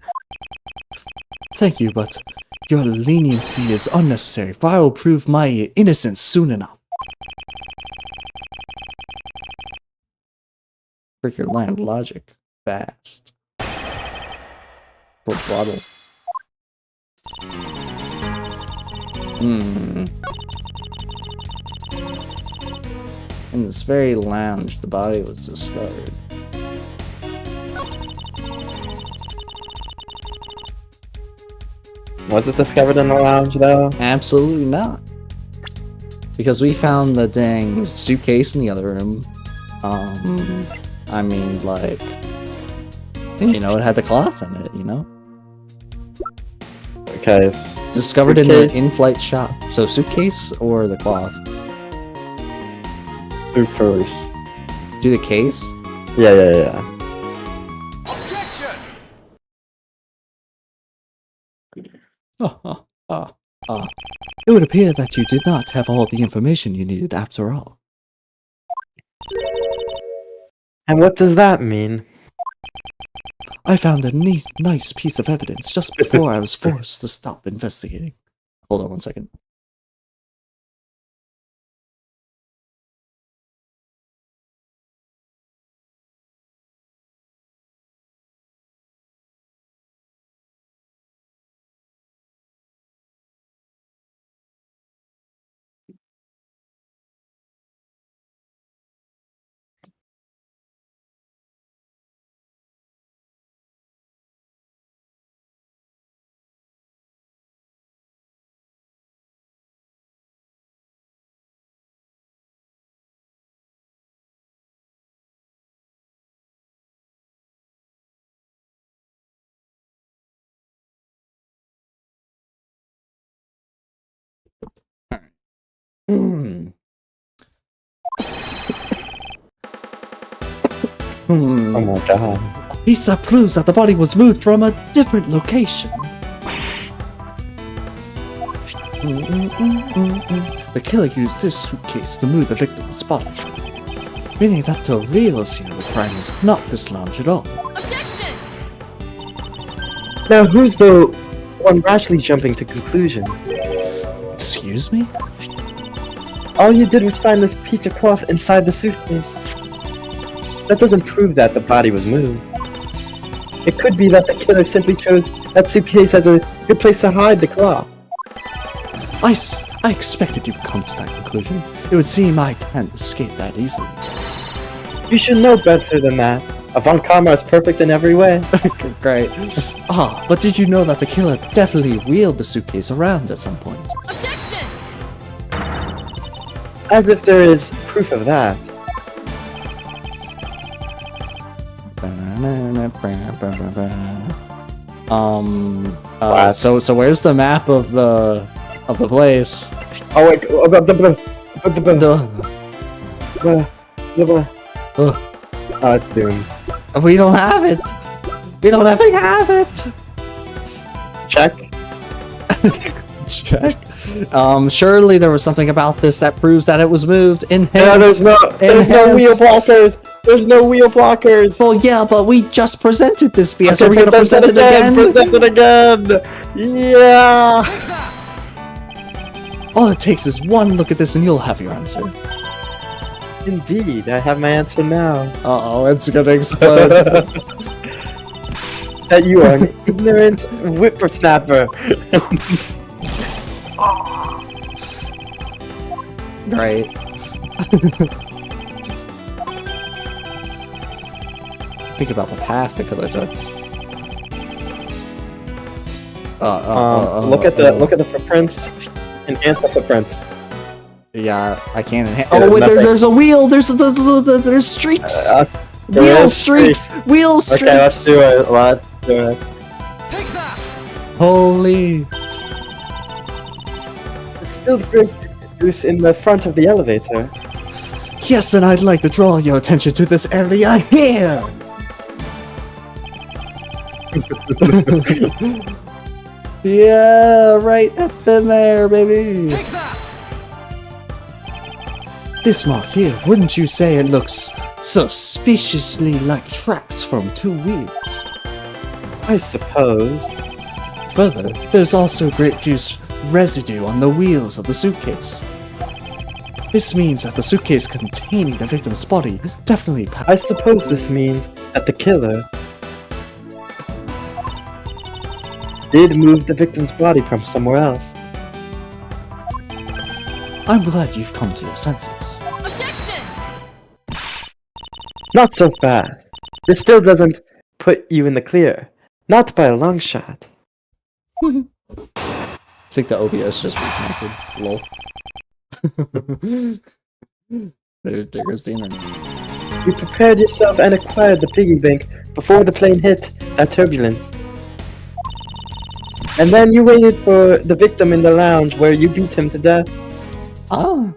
Thank you, but your leniency is unnecessary, for I will prove my innocence soon enough. Freaking land logic. Fast. For bottle. In this very lounge, the body was discovered. Was it discovered in the lounge, though? Absolutely not. Because we found the dang suitcase in the other room. I mean, like, you know, it had the cloth in it, you know? Okay. It's discovered in the in-flight shop. So suitcase or the cloth? Super. Do the case? Yeah. Objection! It would appear that you did not have all the information you needed after all. And what does that mean? I found a nice piece of evidence just before I was forced to stop investigating. Hold on 1 second. Oh my god. A piece that proves that the body was moved from a different location. The killer used this suitcase to move the victim's body, meaning that the real scene of the crime is not this lounge at all. Objection! Now who's the one rashly jumping to conclusion? Excuse me? All you did was find this piece of cloth inside the suitcase. That doesn't prove that the body was moved. It could be that the killer simply chose that suitcase as a good place to hide the cloth. I expected you to come to that conclusion. It would seem I can't escape that easily. You should know better than that. Avant Karma is perfect in every way. Great. But did you know that the killer definitely wheeled the suitcase around at some point? Objection! As if there is proof of that. So where's the map of the place? Oh wait, oh, it's doomed. We don't have it. We don't even have it. Check. Check. Surely there was something about this that proves that it was moved. In No, there's no wheel walkers. There's no wheel blockers. Well, yeah, but we just presented this BS. Okay, Are we gonna present it again? Present it again. Yeah. All it takes is one look at this and you'll have your answer. Indeed, I have my answer now. Uh-oh, it's gonna explode. That you are an ignorant whippersnapper. Great. Think about the path it could have took. Look at the footprints. Enhance the footprints. Yeah, I can't enhance. Yeah, Oh wait, nothing. there's a wheel. There's streaks. There Wheel is streaks. Wheel streaks. Okay, let's do it. Let's do it. Take that! Holy. Spilled grape juice in the front of the elevator. Yes, and I'd like to draw your attention to this area here. Yeah, right up in there, baby. Take that! This mark here, wouldn't you say it looks suspiciously like tracks from two wheels? I suppose. Further, there's also grape juice residue on the wheels of the suitcase. This means that the suitcase containing the victim's body definitely I suppose this means that the killer did move the victim's body from somewhere else. I'm glad you've come to your senses. Objection! Not so fast. This still doesn't put you in the clear. Not by a long shot. I think the OBS just reconnected. Lol. there goes the internet. You prepared yourself and acquired the piggy bank before the plane hit that turbulence. And then you waited for the victim in the lounge where you beat him to death. Ah,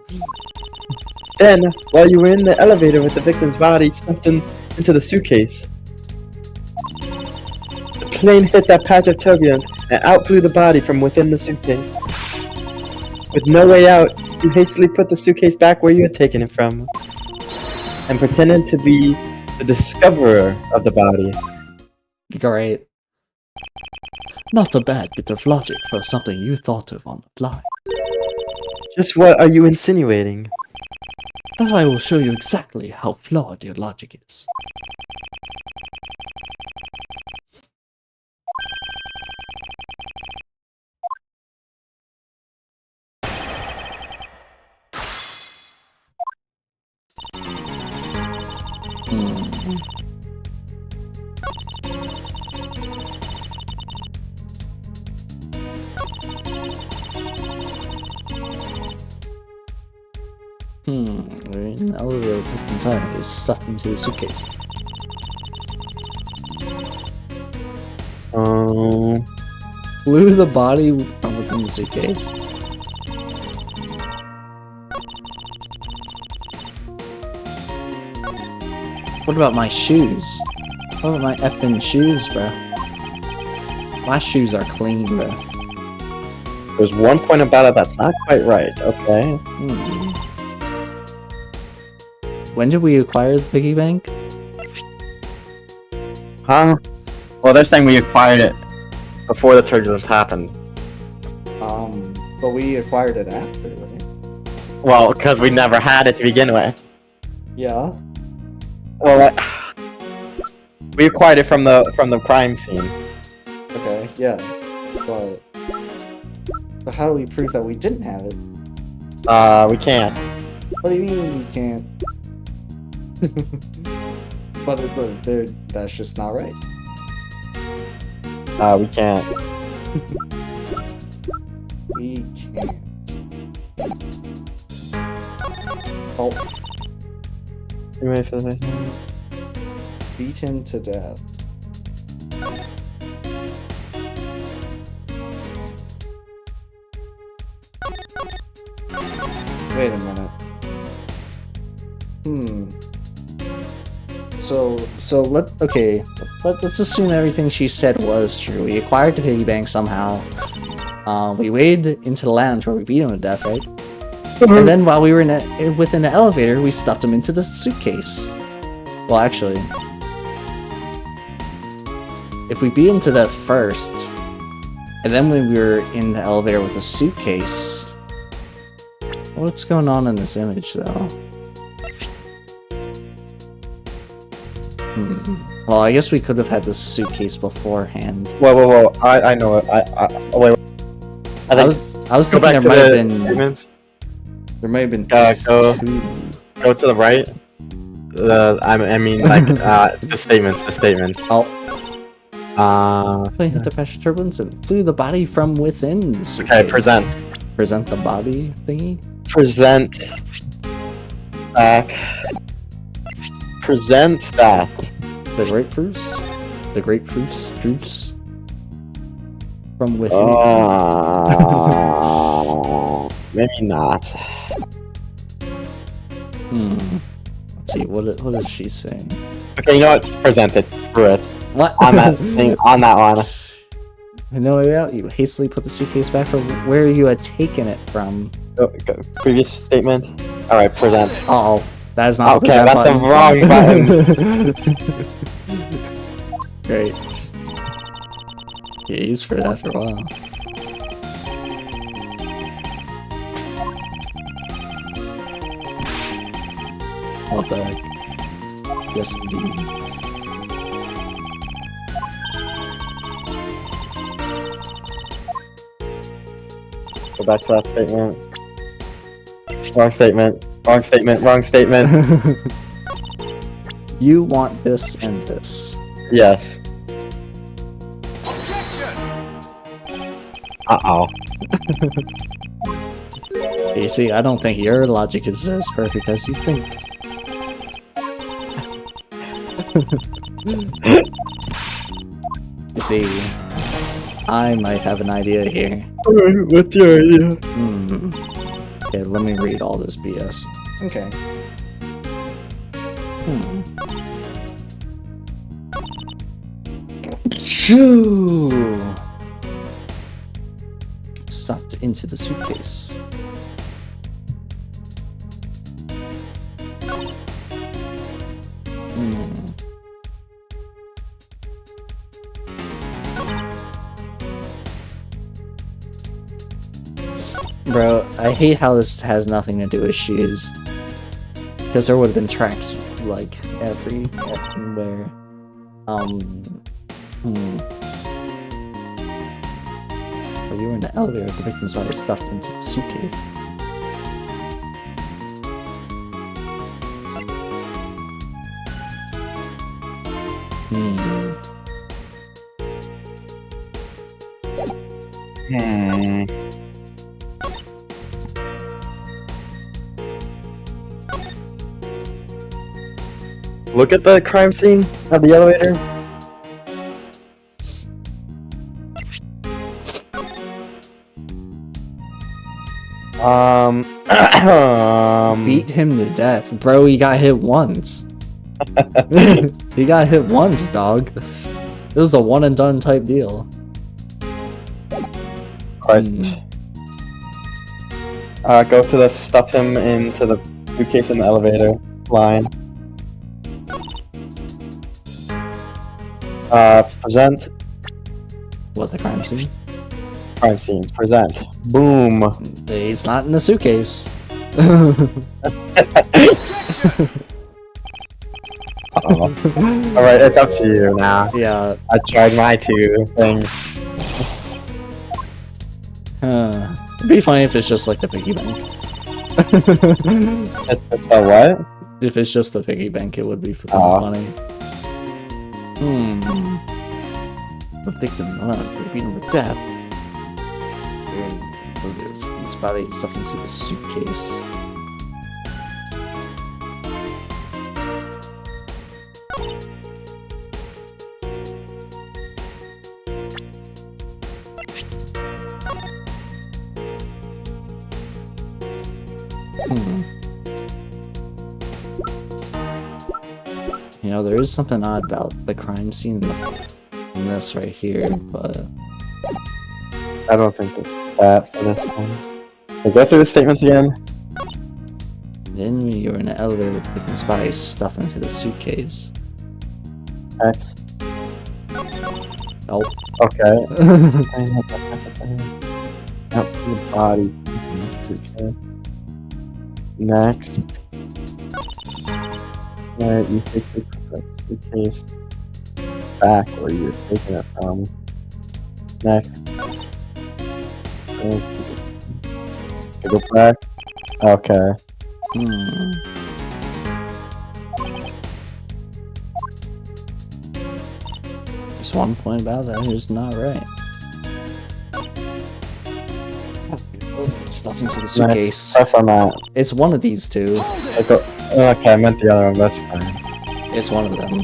Then, while you were in the elevator with the victim's body stuffed into the suitcase, the plane hit that patch of turbulence and out flew the body from within the suitcase. With no way out, you hastily put the suitcase back where you had taken it from, and pretended to be the discoverer of the body. great. Not a bad bit of logic for something you thought of on the fly. Just what are you insinuating? That I will show you exactly how flawed your logic is. We're in the elevator taking time. It's stuffed into the suitcase. Blew the body from within the suitcase. What about my shoes? What about my effing shoes, bro? My shoes are clean, bro. There's one point about it that's not quite right, okay? When did we acquire the piggy bank? Huh? Well, they're saying we acquired it before the turbulence happened. But we acquired it after, right? Well, because we never had it to begin with. Yeah. Well, we acquired it from the crime scene. Okay, yeah. But how do we prove that we didn't have it? We can't. What do you mean we can't? but that's just not right. We can't. We can't. Oh, You ready for this? beaten to death. Wait a minute. Let's assume everything she said was true. We acquired the piggy bank somehow. We waded into the lounge where we beat him to death, right? And then while we were within the elevator, we stuffed him into the suitcase. Well, actually, if we beat him to death first, and then when we were in the elevator with a suitcase, what's going on in this image, though? Well, I guess we could have had the suitcase beforehand. Whoa! I know it. Wait. I was Go thinking back there to might have the been statement. two. Go to the right. I mean, like the statement. Oh, we hit the pressure turbulence and flew the body from within. The Okay, suitcase. Present the body thingy. Present back. Present that. The grapefruits. The grapefruits juice from within. Maybe not. Let's see. What is she saying? Okay, you know what? Present it. Screw it. What? On that thing. On that one. No way out. You hastily put the suitcase back from where you had taken it from. Go. Previous statement. All right. Present. Oh, that is not Okay, the present that's the wrong button. Great. Yeah, used for that for a while. What the heck? Yes, indeed. Go back to that statement. Wrong statement. You want this and this. Yes. Uh-oh. You see, I don't think your logic is as perfect as you think. You see, I might have an idea here. What's your idea? Okay, let me read all this BS. Okay. Shoo! Stuffed into the suitcase. Bro, I hate how this has nothing to do with shoes. Because there would have been tracks, like, everywhere. Oh, you were in the elevator with the victim's body stuffed into the suitcase. Look at the crime scene of the elevator. Beat him to death. Bro, he got hit once. He got hit once, dog. It was a one and done type deal. Right. Go to the stuff him into the suitcase in the elevator line. Present. What, the crime scene? Crime scene. Present. Boom. He's not in the suitcase. Alright, it's up to you now. Yeah. I tried my two things. It'd be funny if it's just like the piggy bank. It's the what? If it's just the piggy bank, it would be freaking funny. The victim beat him to death. His body stuffed into the suitcase. You know, there is something odd about the crime scene in this right here, but I don't think it's that for this one. Go through the statements again. Then when you're in an elevator with the victim's body stuffed into the suitcase. X. Oh. Okay. Out to the body. In the suitcase. Next. Alright, you take the suitcase back where you're taking it from. Next. To go back. Okay. Just one point about that is not right. Stuffed into the suitcase. Press on that. It's one of these two. Okay, I meant the other one, that's fine. It's one of them.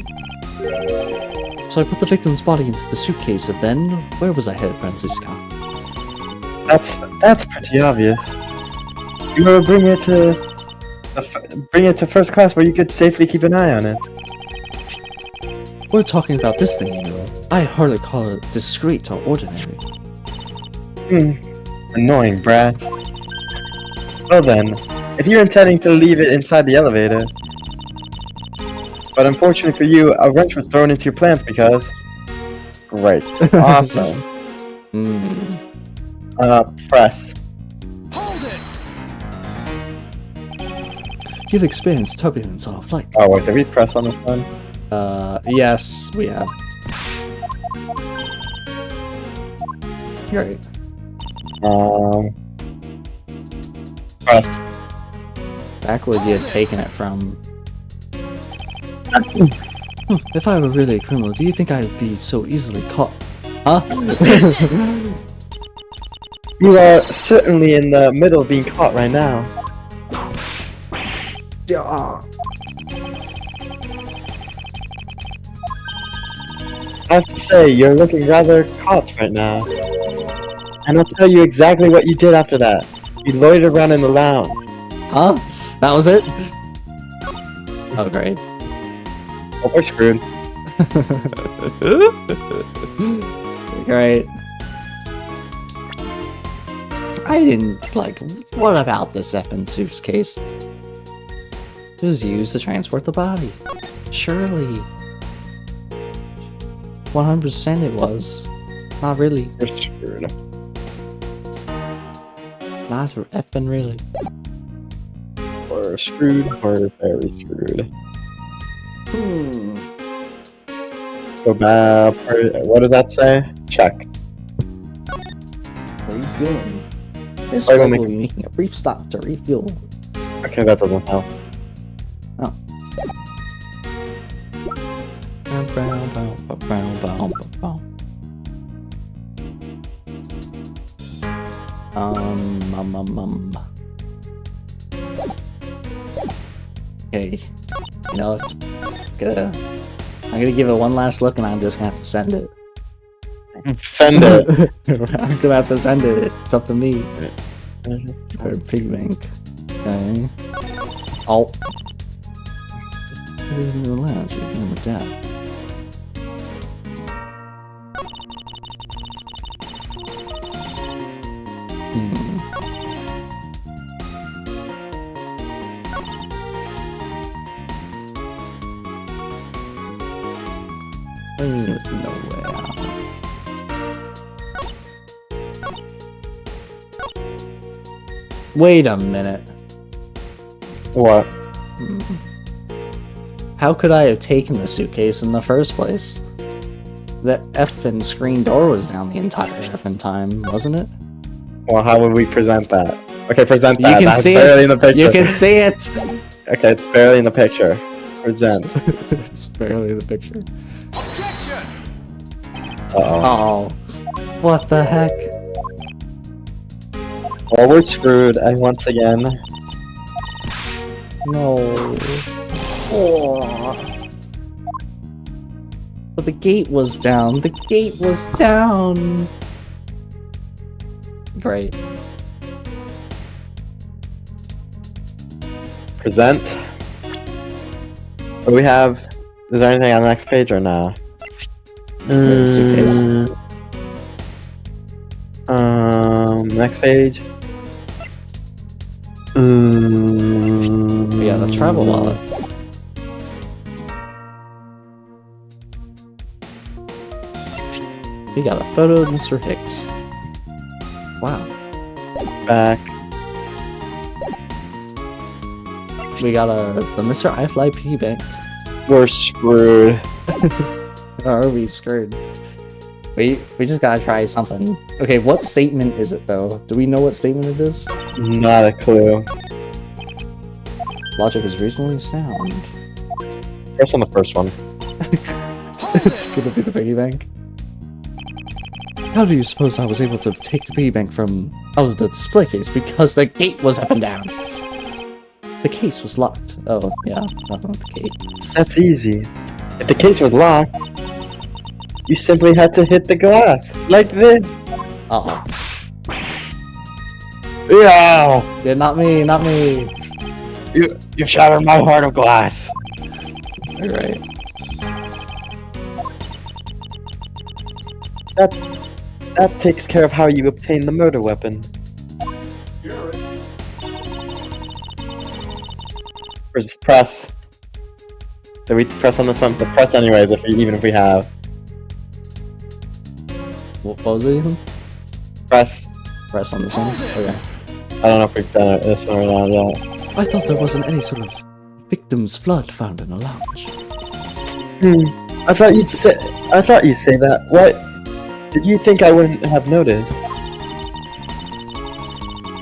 So I put the victim's body into the suitcase, and then where was I headed, Francisca? That's pretty obvious. You were bring it to first class where you could safely keep an eye on it. We're talking about this thing, you know. I hardly call it discreet or ordinary. Annoying brat. Well then, if you're intending to leave it inside the elevator. But unfortunately for you, a wrench was thrown into your plans because... Great. Awesome. Press. Hold it! You've experienced turbulence on a flight. Oh wait, did we press on this one? Yes, we have. You're right. Press. Back where you had taken it from. If I were really a criminal, do you think I would be so easily caught? Huh? You are certainly in the middle of being caught right now. Yeah. I have to say, you're looking rather caught right now. And I'll tell you exactly what you did after that. You loitered around in the lounge. Huh? That was it? Oh, great. Oh, we're screwed. Great. I didn't, like, what about this effing suitcase? It was used to transport the body. Surely. 100% it was. Not really. We're screwed. Not effing really. We're screwed. We're very screwed. Go back. What does that say? Check. Where are you going? This Wait, flight let me- will be making a brief stop to refuel. Okay, that doesn't help. Oh. Okay. You know what? I'm gonna give it one last look and I'm just gonna have to send it. Send it. I'm gonna have to send it. It's up to me. Or pig bank. Okay. Oh. There's no lounge. You're dealing with that. Nowhere. Wait a minute. What? How could I have taken the suitcase in the first place? The effing screen door was down the entire effing time, wasn't it? Well, how would we present that? Okay, present that. You can That's see barely it. in the picture. You can see it. Okay, it's barely in the picture. Present. It's barely in the picture. Objection! Uh-oh. Oh, what the heck? Well, we're screwed, and once again. No. Oh. But the gate was down. The gate was down. Great. Present. What do we have? Is there anything on the next page or no? Suitcase. Next page. got a travel wallet. We got a photo of Mr. Hicks. Wow. Back. We got the Mr. iFly piggy bank. We're screwed. Or are we screwed? We just gotta try something. Okay, what statement is it though? Do we know what statement it is? Not a clue. Logic is reasonably sound. Press on the first one. It's gonna be the piggy bank. How do you suppose I was able to take the piggy bank out of the display case? Because the gate was up and down. The case was locked. Oh, yeah, nothing with the gate. That's easy. If the case was locked, you simply had to hit the glass. Like this. Uh-oh. Yeah. Yeah, not me, not me. You shattered my heart of glass. You're right. That takes care of how you obtain the murder weapon. Where's this press? Did we press on this one? But press anyways, even if we have. What was it, Ethan? Press. Press on this one? Okay. I don't know if we've done it this one or not yet. I thought there wasn't any sort of victim's blood found in the lounge. I thought you'd say that. What? Did you think I wouldn't have noticed?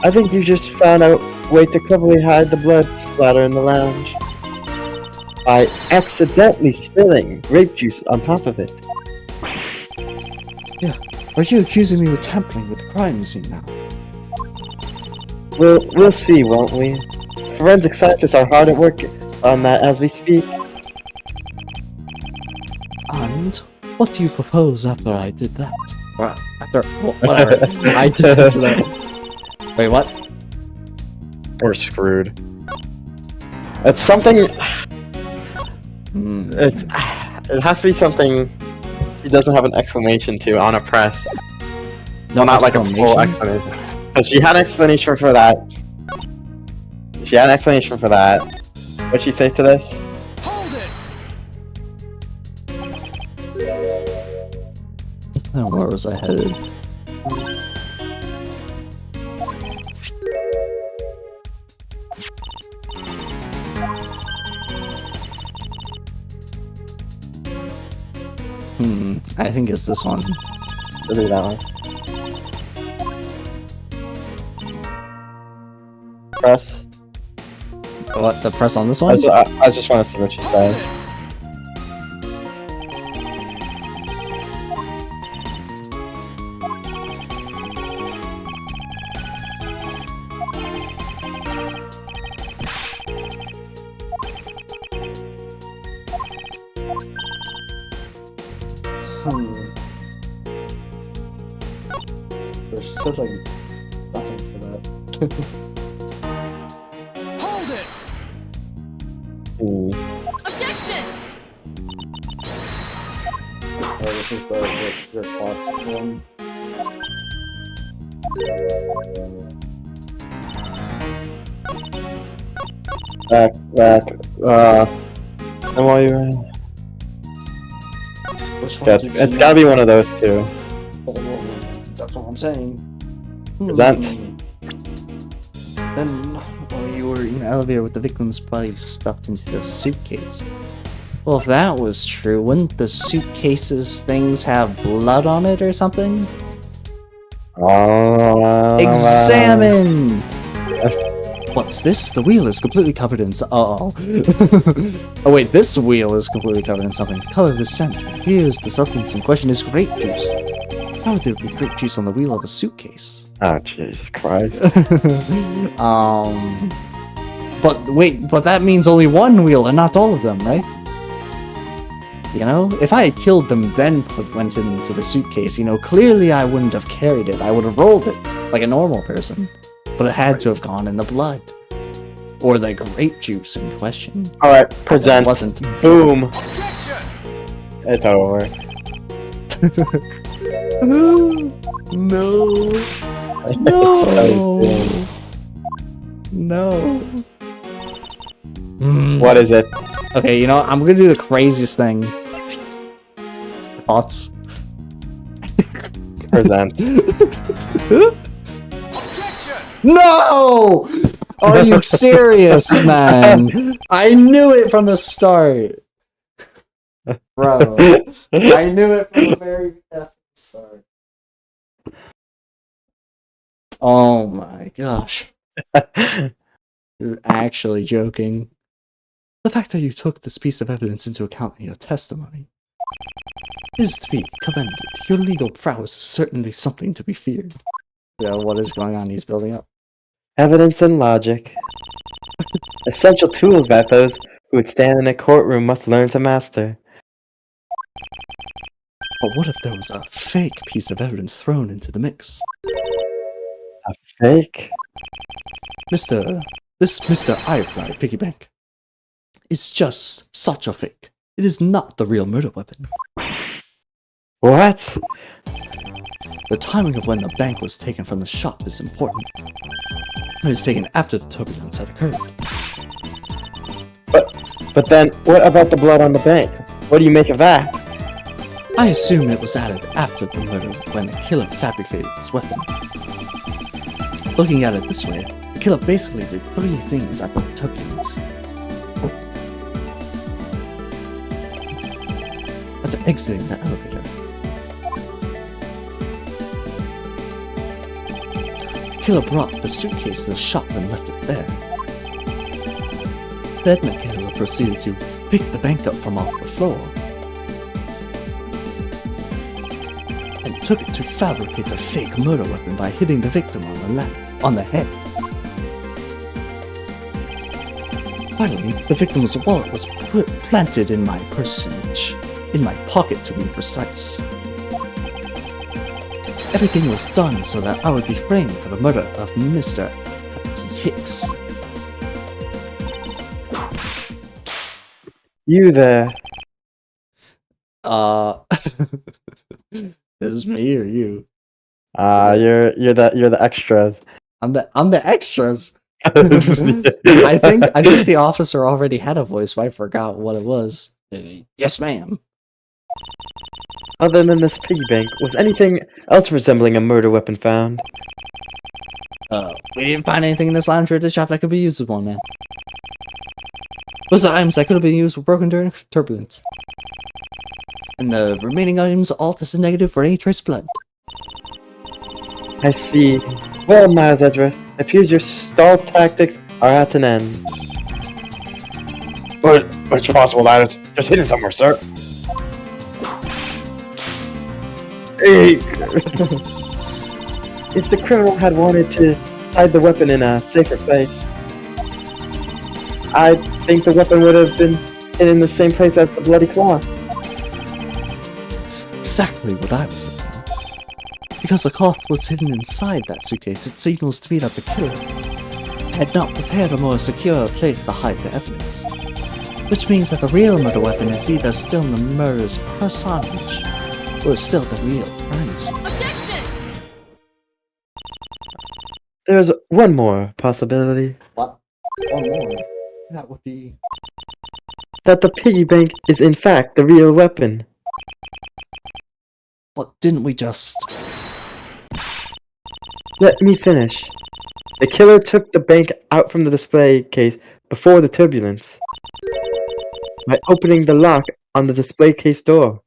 I think you just found a way to cleverly hide the blood splatter in the lounge by accidentally spilling grape juice on top of it. Yeah. Are you accusing me of tampering with the crime scene now? We'll see, won't we? Forensic scientists are hard at work on that as we speak. And what do you propose after I did that? Well, after whatever. I did that. Wait, what? We're screwed. It's something. It has to be something he doesn't have an exclamation to on a press. No, Not like a full explanation. But she had an explanation for that. What'd she say to this? Hold it! Oh, where was I headed? I think it's this one. It'll be that one. Press. What, the press on this one? I just want to see what she said. She said like nothing for that. Hold it! Objection! Oh, this is the clocked one. Back. And while you're in. Which one Yeah, did it's you- gotta be one of those two. That's what I'm saying. Present. Then, while you were in the elevator with the victim's body stuffed into the suitcase. Well, if that was true, wouldn't the suitcase's things have blood on it or something? Examine! What's this? The wheel is completely covered in oh wait, this wheel is completely covered in something. The color of the scent. Here's the substance in question is grape juice. How would there be grape juice on the wheel of a suitcase? Oh, Jesus Christ. But that means only one wheel and not all of them, right? You know, if I had killed them then went into the suitcase, you know, clearly I wouldn't have carried it. I would have rolled it like a normal person. But it had to have gone in the blood. Or the grape juice in question. Alright, present. It wasn't. Boom. Objection! It's over. No. No. No. What is it? Okay, you know, I'm gonna do the craziest thing. Thoughts? Present. No! Are you serious, man? I knew it from the start. Bro. I knew it from the very start. Oh my gosh. You're actually joking. The fact that you took this piece of evidence into account in your testimony is to be commended. Your legal prowess is certainly something to be feared. Yeah, what is going on? He's building up. Evidence and logic. Essential tools that those who would stand in a courtroom must learn to master. But what if there was a fake piece of evidence thrown into the mix? A fake? This Mr. Firefly Piggy Bank is just such a fake. It is not the real murder weapon. What? The timing of when the bank was taken from the shop is important. It was taken after the turbulence had occurred. But then, what about the blood on the bank? What do you make of that? I assume it was added after the murder when the killer fabricated this weapon. Looking at it this way, the killer basically did 3 things after the turbulence. After exiting the elevator, the killer brought the suitcase to the shop and left it there. Then the killer proceeded to pick the bank up from off the floor and took it to fabricate a fake murder weapon by hitting the victim on the head. Finally, the victim's wallet was planted in my personage, in my pocket to be precise. Everything was done so that I would be framed for the murder of Mr. Hicks. You there. This is me or you? You're the extras. I'm the extras. I think the officer already had a voice, but I forgot what it was. Yes, ma'am. Other than this piggy bank, was anything else resembling a murder weapon found? We didn't find anything in this lounge or the shop that could be used as one, man. Those items that could have been used were broken during turbulence. And the remaining items all tested negative for any trace blood. I see. Well, Miles Edgeworth, it appears your stall tactics are at an end. But it's possible that it's just hidden somewhere, sir. Hey. If the criminal had wanted to hide the weapon in a safer place, I think the weapon would have been hidden in the same place as the bloody cloth. Exactly what I was thinking. Because the cloth was hidden inside that suitcase, it signals to me that the killer had not prepared a more secure place to hide the evidence. Which means that the real murder weapon is either still in the murderer's personage, or is still the real crime scene. There's one more possibility. What? One more? That would be... That the piggy bank is in fact the real weapon. What, didn't we just... Let me finish. The killer took the bank out from the display case before the turbulence by opening the lock on the display case door.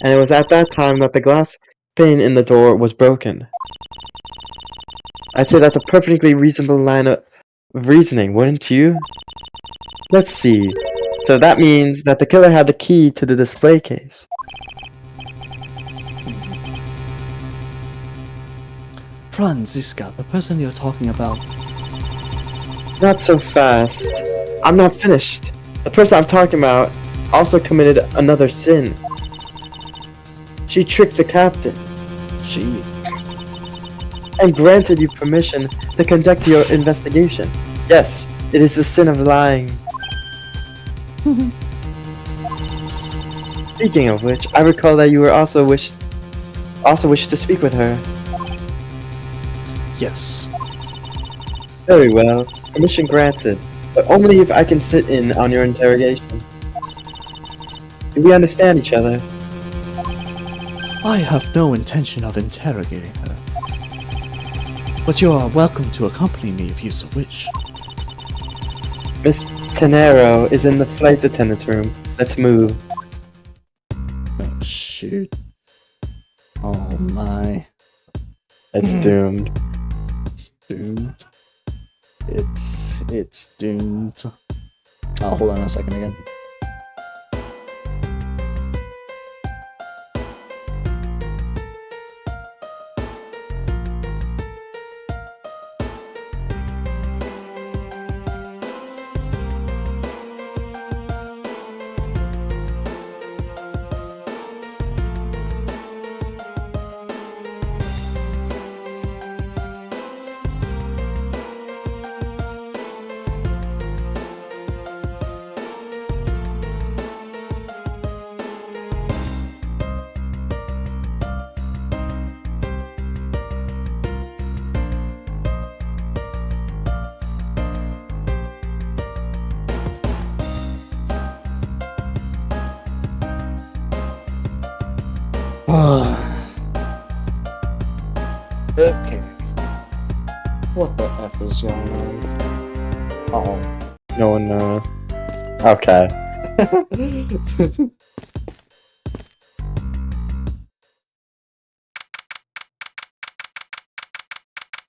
And it was at that time that the glass pane in the door was broken. I'd say that's a perfectly reasonable line of reasoning, wouldn't you? Let's see. So that means that the killer had the key to the display case. Franziska, the person you're talking about. Not so fast. I'm not finished. The person I'm talking about also committed another sin. She tricked the captain. She... And granted you permission to conduct your investigation. Yes, it is the sin of lying. Speaking of which, I recall that you were also wished to speak with her. Yes. Very well. Permission granted. but only if I can sit in on your interrogation. Do we understand each other? I have no intention of interrogating her. But you are welcome to accompany me if you so wish. Miss Tenero is in the flight attendant's room. Let's move. Oh, shoot. Oh my. It's doomed. It's doomed. It's doomed. Oh, hold on a second again. Okay. What the F is going on? Oh. No one knows. Okay.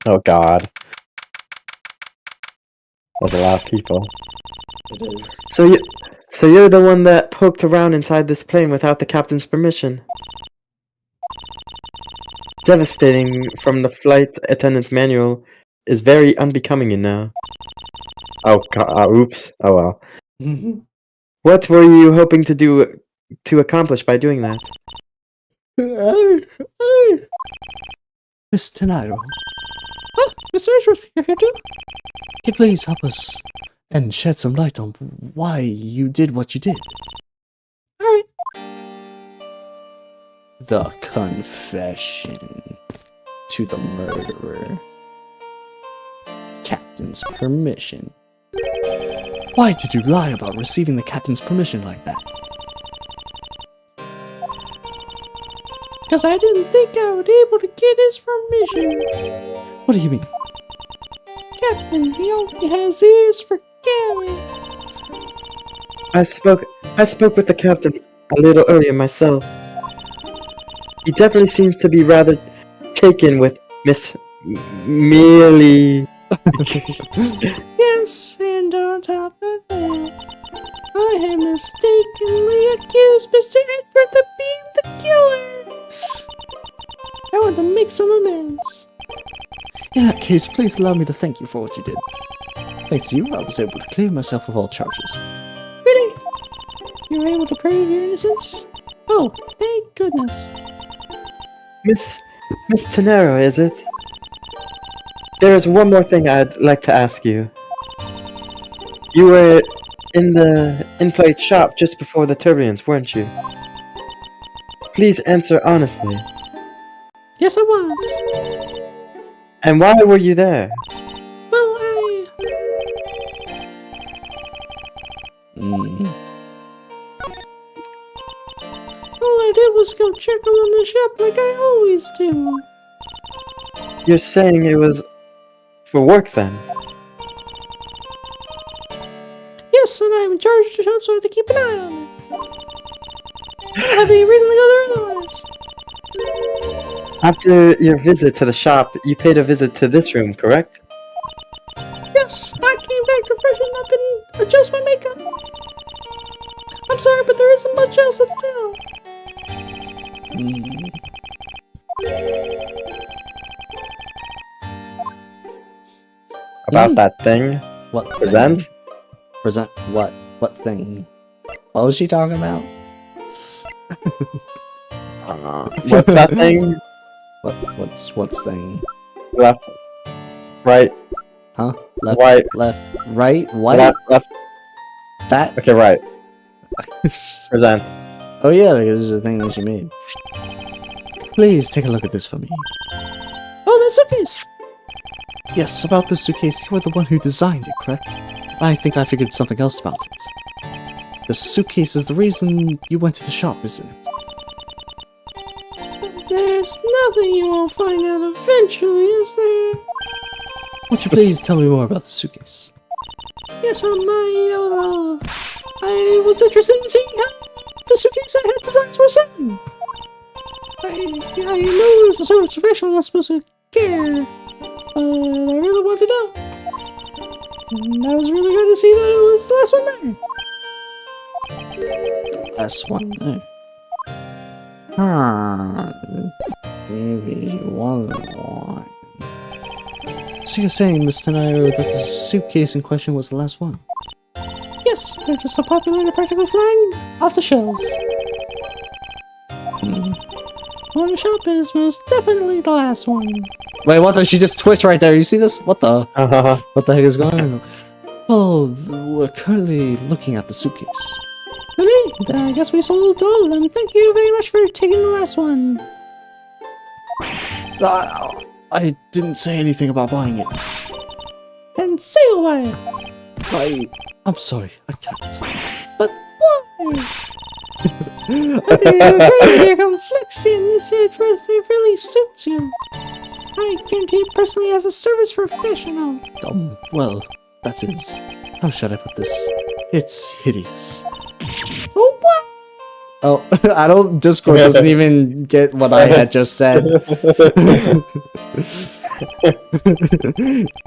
Oh god. There's a lot of people. It is. So you're the one that poked around inside this plane without the captain's permission. Devastating from the flight attendant's manual is very unbecoming you now. Oh god, oops. Oh well. What were you hoping to accomplish by doing that? Miss Tenero. Ah, Mr. Edgeworth, you're here too? Can you please help us and shed some light on why you did what you did? Alright. The confession to the murderer. Captain's permission. Why did you lie about receiving the captain's permission like that? Because I didn't think I would be able to get his permission. What do you mean? Captain, he only has ears for Gary. I spoke with the captain a little earlier myself. He definitely seems to be rather taken with Miss Mealy. Yes, and on top of that, I had mistakenly accused Mr. Edgeworth of being the killer. I want to make some amends. In that case, please allow me to thank you for what you did. Thanks to you, I was able to clear myself of all charges. Really? You were able to prove your innocence? Oh, thank goodness. Miss Tenero, is it? There is one more thing I'd like to ask you. You were in the in-flight shop just before the turbulence, weren't you? Please answer honestly. Yes, I was. And why were you there? Well, all I did was go check around the shop like I always do. You're saying it was for work then? Yes, and I'm in charge of the shop, so I have to keep an eye on it. I don't have any reason to go there otherwise. After your visit to the shop, you paid a visit to this room, correct? Yes, I came back to freshen up and adjust my makeup. I'm sorry, but there isn't much else to tell. About that thing? What Present? thing? Present what? What thing? What was she talking about? What's that thing? What's thing? Left. Right. Huh? Left, Right. left, right, what? Left. That? Okay, right. Present. Oh yeah, this is the thing that she made. Please take a look at this for me. Oh, that suitcase! Yes, about the suitcase. You were the one who designed it, correct? I think I figured something else about it. The suitcase is the reason you went to the shop, isn't it? But there's nothing you won't find out eventually, is there? Would you please tell me more about the suitcase? Yes, I was interested in seeing how the suitcase I had designs were selling. I know as a service professional I'm not supposed to care, but I really wanted to know. And I was really glad to see that it was the last one there. Last one there. Maybe one more. So you're saying, Mr. Nairo, that the suitcase in question was the last one? Yes, they're just so popular they're practically flying off the shelves. One shop is most definitely the last one. Wait, what? She just twitched right there. You see this? What the? What the heck is going on? Well, we're currently looking at the suitcase. Really? Then I guess we sold all of them. Thank you very much for taking the last one. I didn't say anything about buying it. Then say why. I'm sorry, I can't. But why? I think your complexion, Mr. Edgeworth, it really suits you. I guarantee it personally as a service professional. Well, that is... How should I put this? It's hideous. Oh, what? Oh, I don't... Discord doesn't even get what I had just said.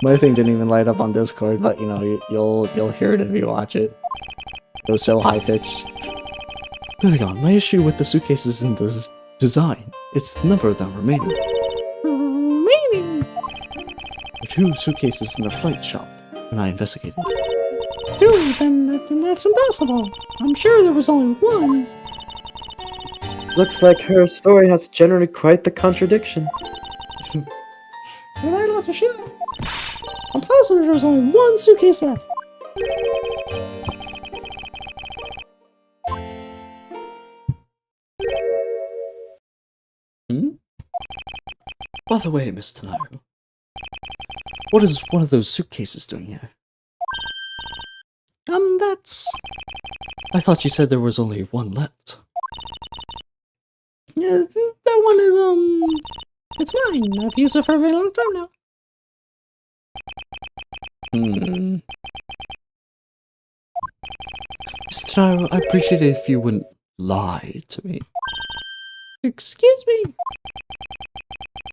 My thing didn't even light up on Discord, but you know, you'll hear it if you watch it. It was so high-pitched. Moving on, my issue with the suitcase isn't the design, it's the number of them remaining. Remaining? There are 2 suitcases in the flight shop, and I investigated. 2? Then that's impossible. I'm sure there was only 1. Looks like her story has generated quite the contradiction. When I left the shop, I'm positive there was only 1 suitcase left. By the way, Mr. Nairo, what is one of those suitcases doing here? That's... I thought you said there was only 1 left. Yeah, that one is, it's mine. I've used it for a very long time now. Mr. Nairo, I appreciate it if you wouldn't lie to me. Excuse me?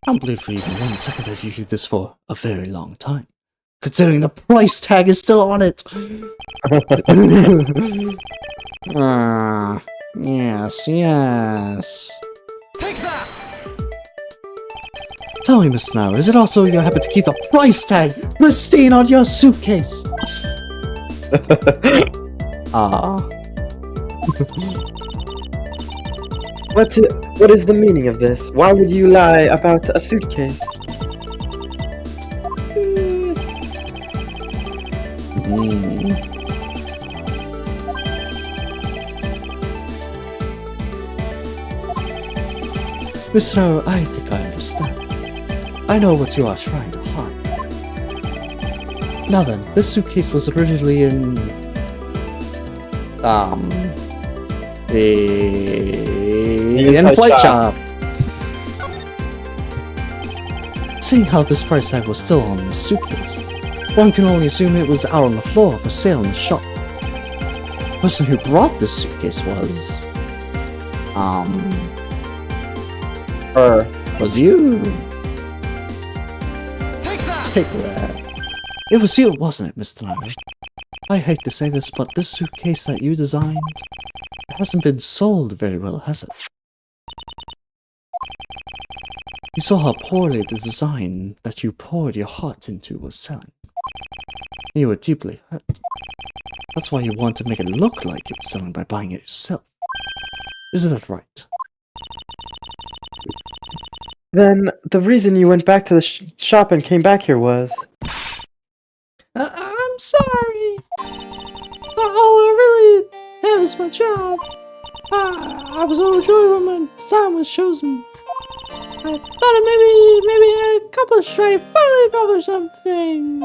I don't believe for even 1 second that you used this for a very long time, considering the price tag is still on it. Yes. Take that! Tell me, Mr. Nairo, is it also you happen to keep the price tag pristine on your suitcase? What is the meaning of this? Why would you lie about a suitcase? Mr. Nairo, I think I understand. I know what you are trying to hide. Now then, this suitcase was originally in... in flight shop. Seeing how this price tag was still on the suitcase, one can only assume it was out on the floor for sale in the shop. The person who brought this suitcase was... was you. Take that. It was you, wasn't it, Mr. Nairo? I hate to say this, but this suitcase that you designed hasn't been sold very well, has it? You saw how poorly the design that you poured your heart into was selling. You were deeply hurt. That's why you want to make it look like you were selling by buying it yourself. Isn't that right? Then the reason you went back to the shop and came back here was... I'm sorry. All I really have is my job. I was overjoyed when my design was chosen. I thought maybe I'd finally accomplished something.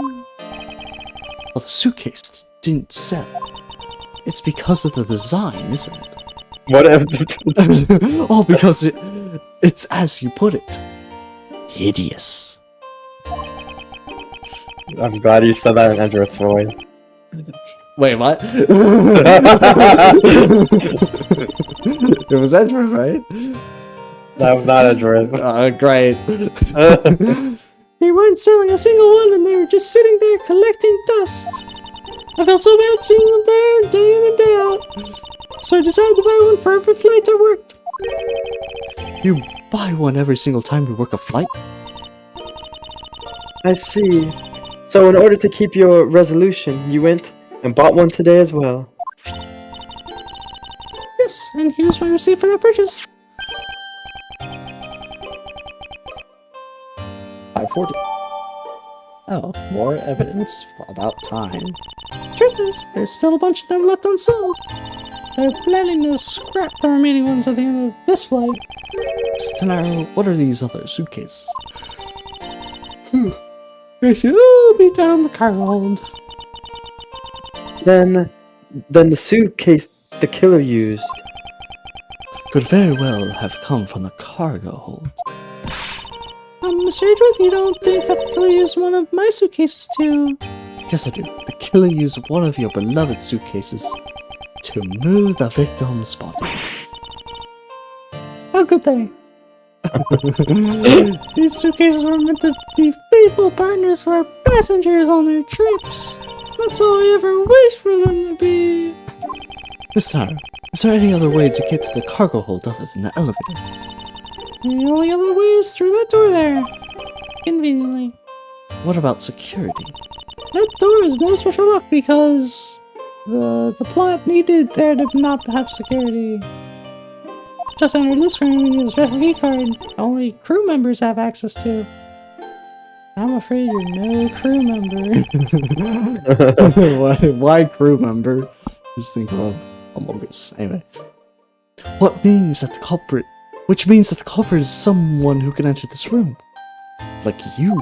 Well, the suitcase didn't sell. It's because of the design, isn't it? What if? All because it's as you put it, hideous. I'm glad you said that in Edgeworth's voice. Wait, what? It was Edgeworth, right? That was not Edgeworth. Great. They weren't selling a single one and they were just sitting there collecting dust. I felt so bad seeing them there day in and day out. So I decided to buy one for every flight I worked. You buy one every single time we work a flight? I see. So in order to keep your resolution, you went and bought one today as well. Yes, and here's my receipt for that purchase. 540. Oh, more evidence about time. Truth is, there's still a bunch of them left unsold. They're planning to scrap the remaining ones at the end of this flight. Stenaro, what are these other suitcases? They should all be down the cargo hold. Then the suitcase the killer used. Could very well have come from the cargo hold. Mr. Edgeworth, you don't think that the killer used one of my suitcases to... Yes, I do. The killer used one of your beloved suitcases to move the victim's body. How could they? These suitcases were meant to be faithful partners for our passengers on their trips. That's all I ever wished for them to be. Mr. Naro, is there any other way to get to the cargo hold other than the elevator? The only other way is through that door there. Conveniently. What about security? That door is no special luck because the plot needed there to not have security. Just enter this room and use a special key card only crew members have access to. I'm afraid you're no crew member. Why crew member? Just think of Among Us. Anyway. Which means that the culprit is someone who can enter this room. Like you.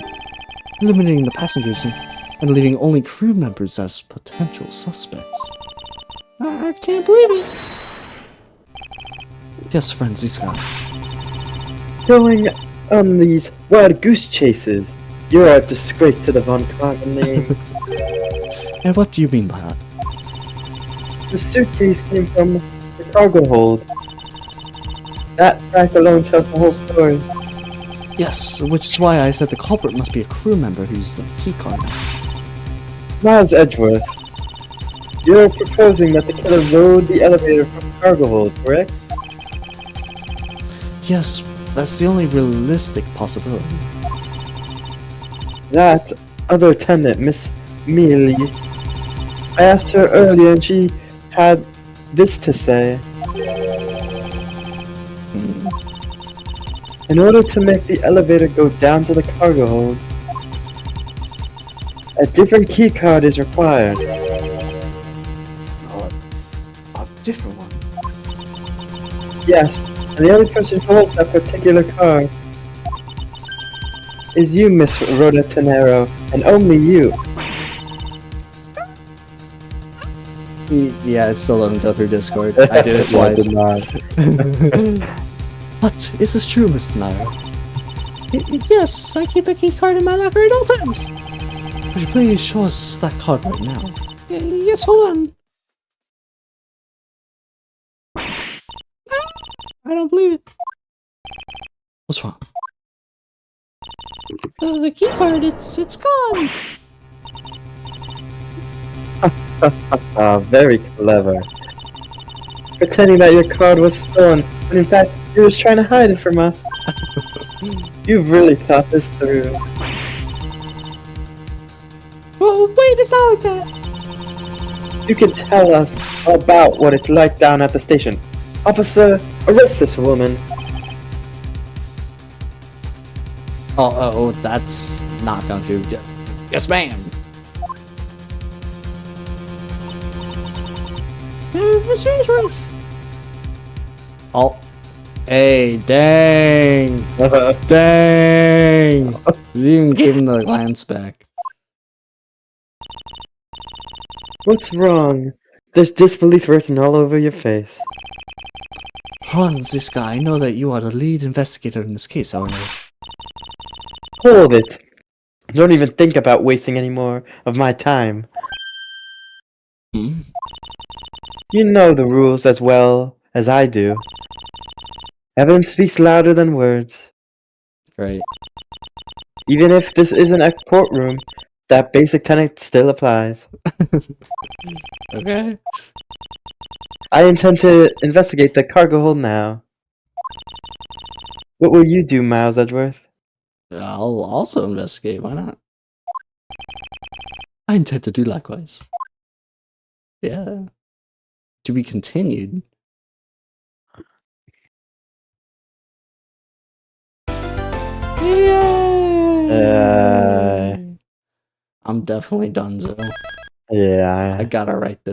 Eliminating the passengers and leaving only crew members as potential suspects. I can't believe it. Yes, Franziska. Going on these wild goose chases. You're a disgrace to the Von Kragen name. And what do you mean by that? The suitcase came from the cargo hold. That fact alone tells the whole story. Yes, which is why I said the culprit must be a crew member who used the keycard. Miles Edgeworth, you're proposing that the killer rode the elevator from the cargo hold, correct? Yes, that's the only realistic possibility. That other tenant, Miss Mealy, I asked her earlier and she had this to say. In order to make the elevator go down to the cargo hold, a different keycard is required. A different one? Yes, and the only person who holds that particular card is you, Miss Rhoda Tenero, and only you. Yeah, it still doesn't go through Discord. I did it twice. What? Is this true, Mr. Nairo? Yes, I keep a key card in my locker at all times. Would you please show us that card right now? Yes, hold on. I don't believe it. What's wrong? The key card, it's gone. Very clever. Pretending that your card was stolen, when in fact you was trying to hide it from us. You've really thought this through. Well, wait, it's not like that. You can tell us about what it's like down at the station. Officer, arrest this woman. Oh, that's not going to do. Yes, ma'am. Mr. Edgeworth. Oh. Hey, dang. Dang. You even gave him the glance back. What's wrong? There's disbelief written all over your face. Hans, this guy, I know that you are the lead investigator in this case, however. Hold it! Don't even think about wasting any more of my time. Hmm? You know the rules as well as I do. Evidence speaks louder than words. Right. Even if this isn't a courtroom, that basic tenet still applies. Okay. I intend to investigate the cargo hold now. What will you do, Miles Edgeworth? I'll also investigate, why not? I intend to do likewise. Yeah. To be continued. Yay! I'm definitely done, so Yeah. I gotta write this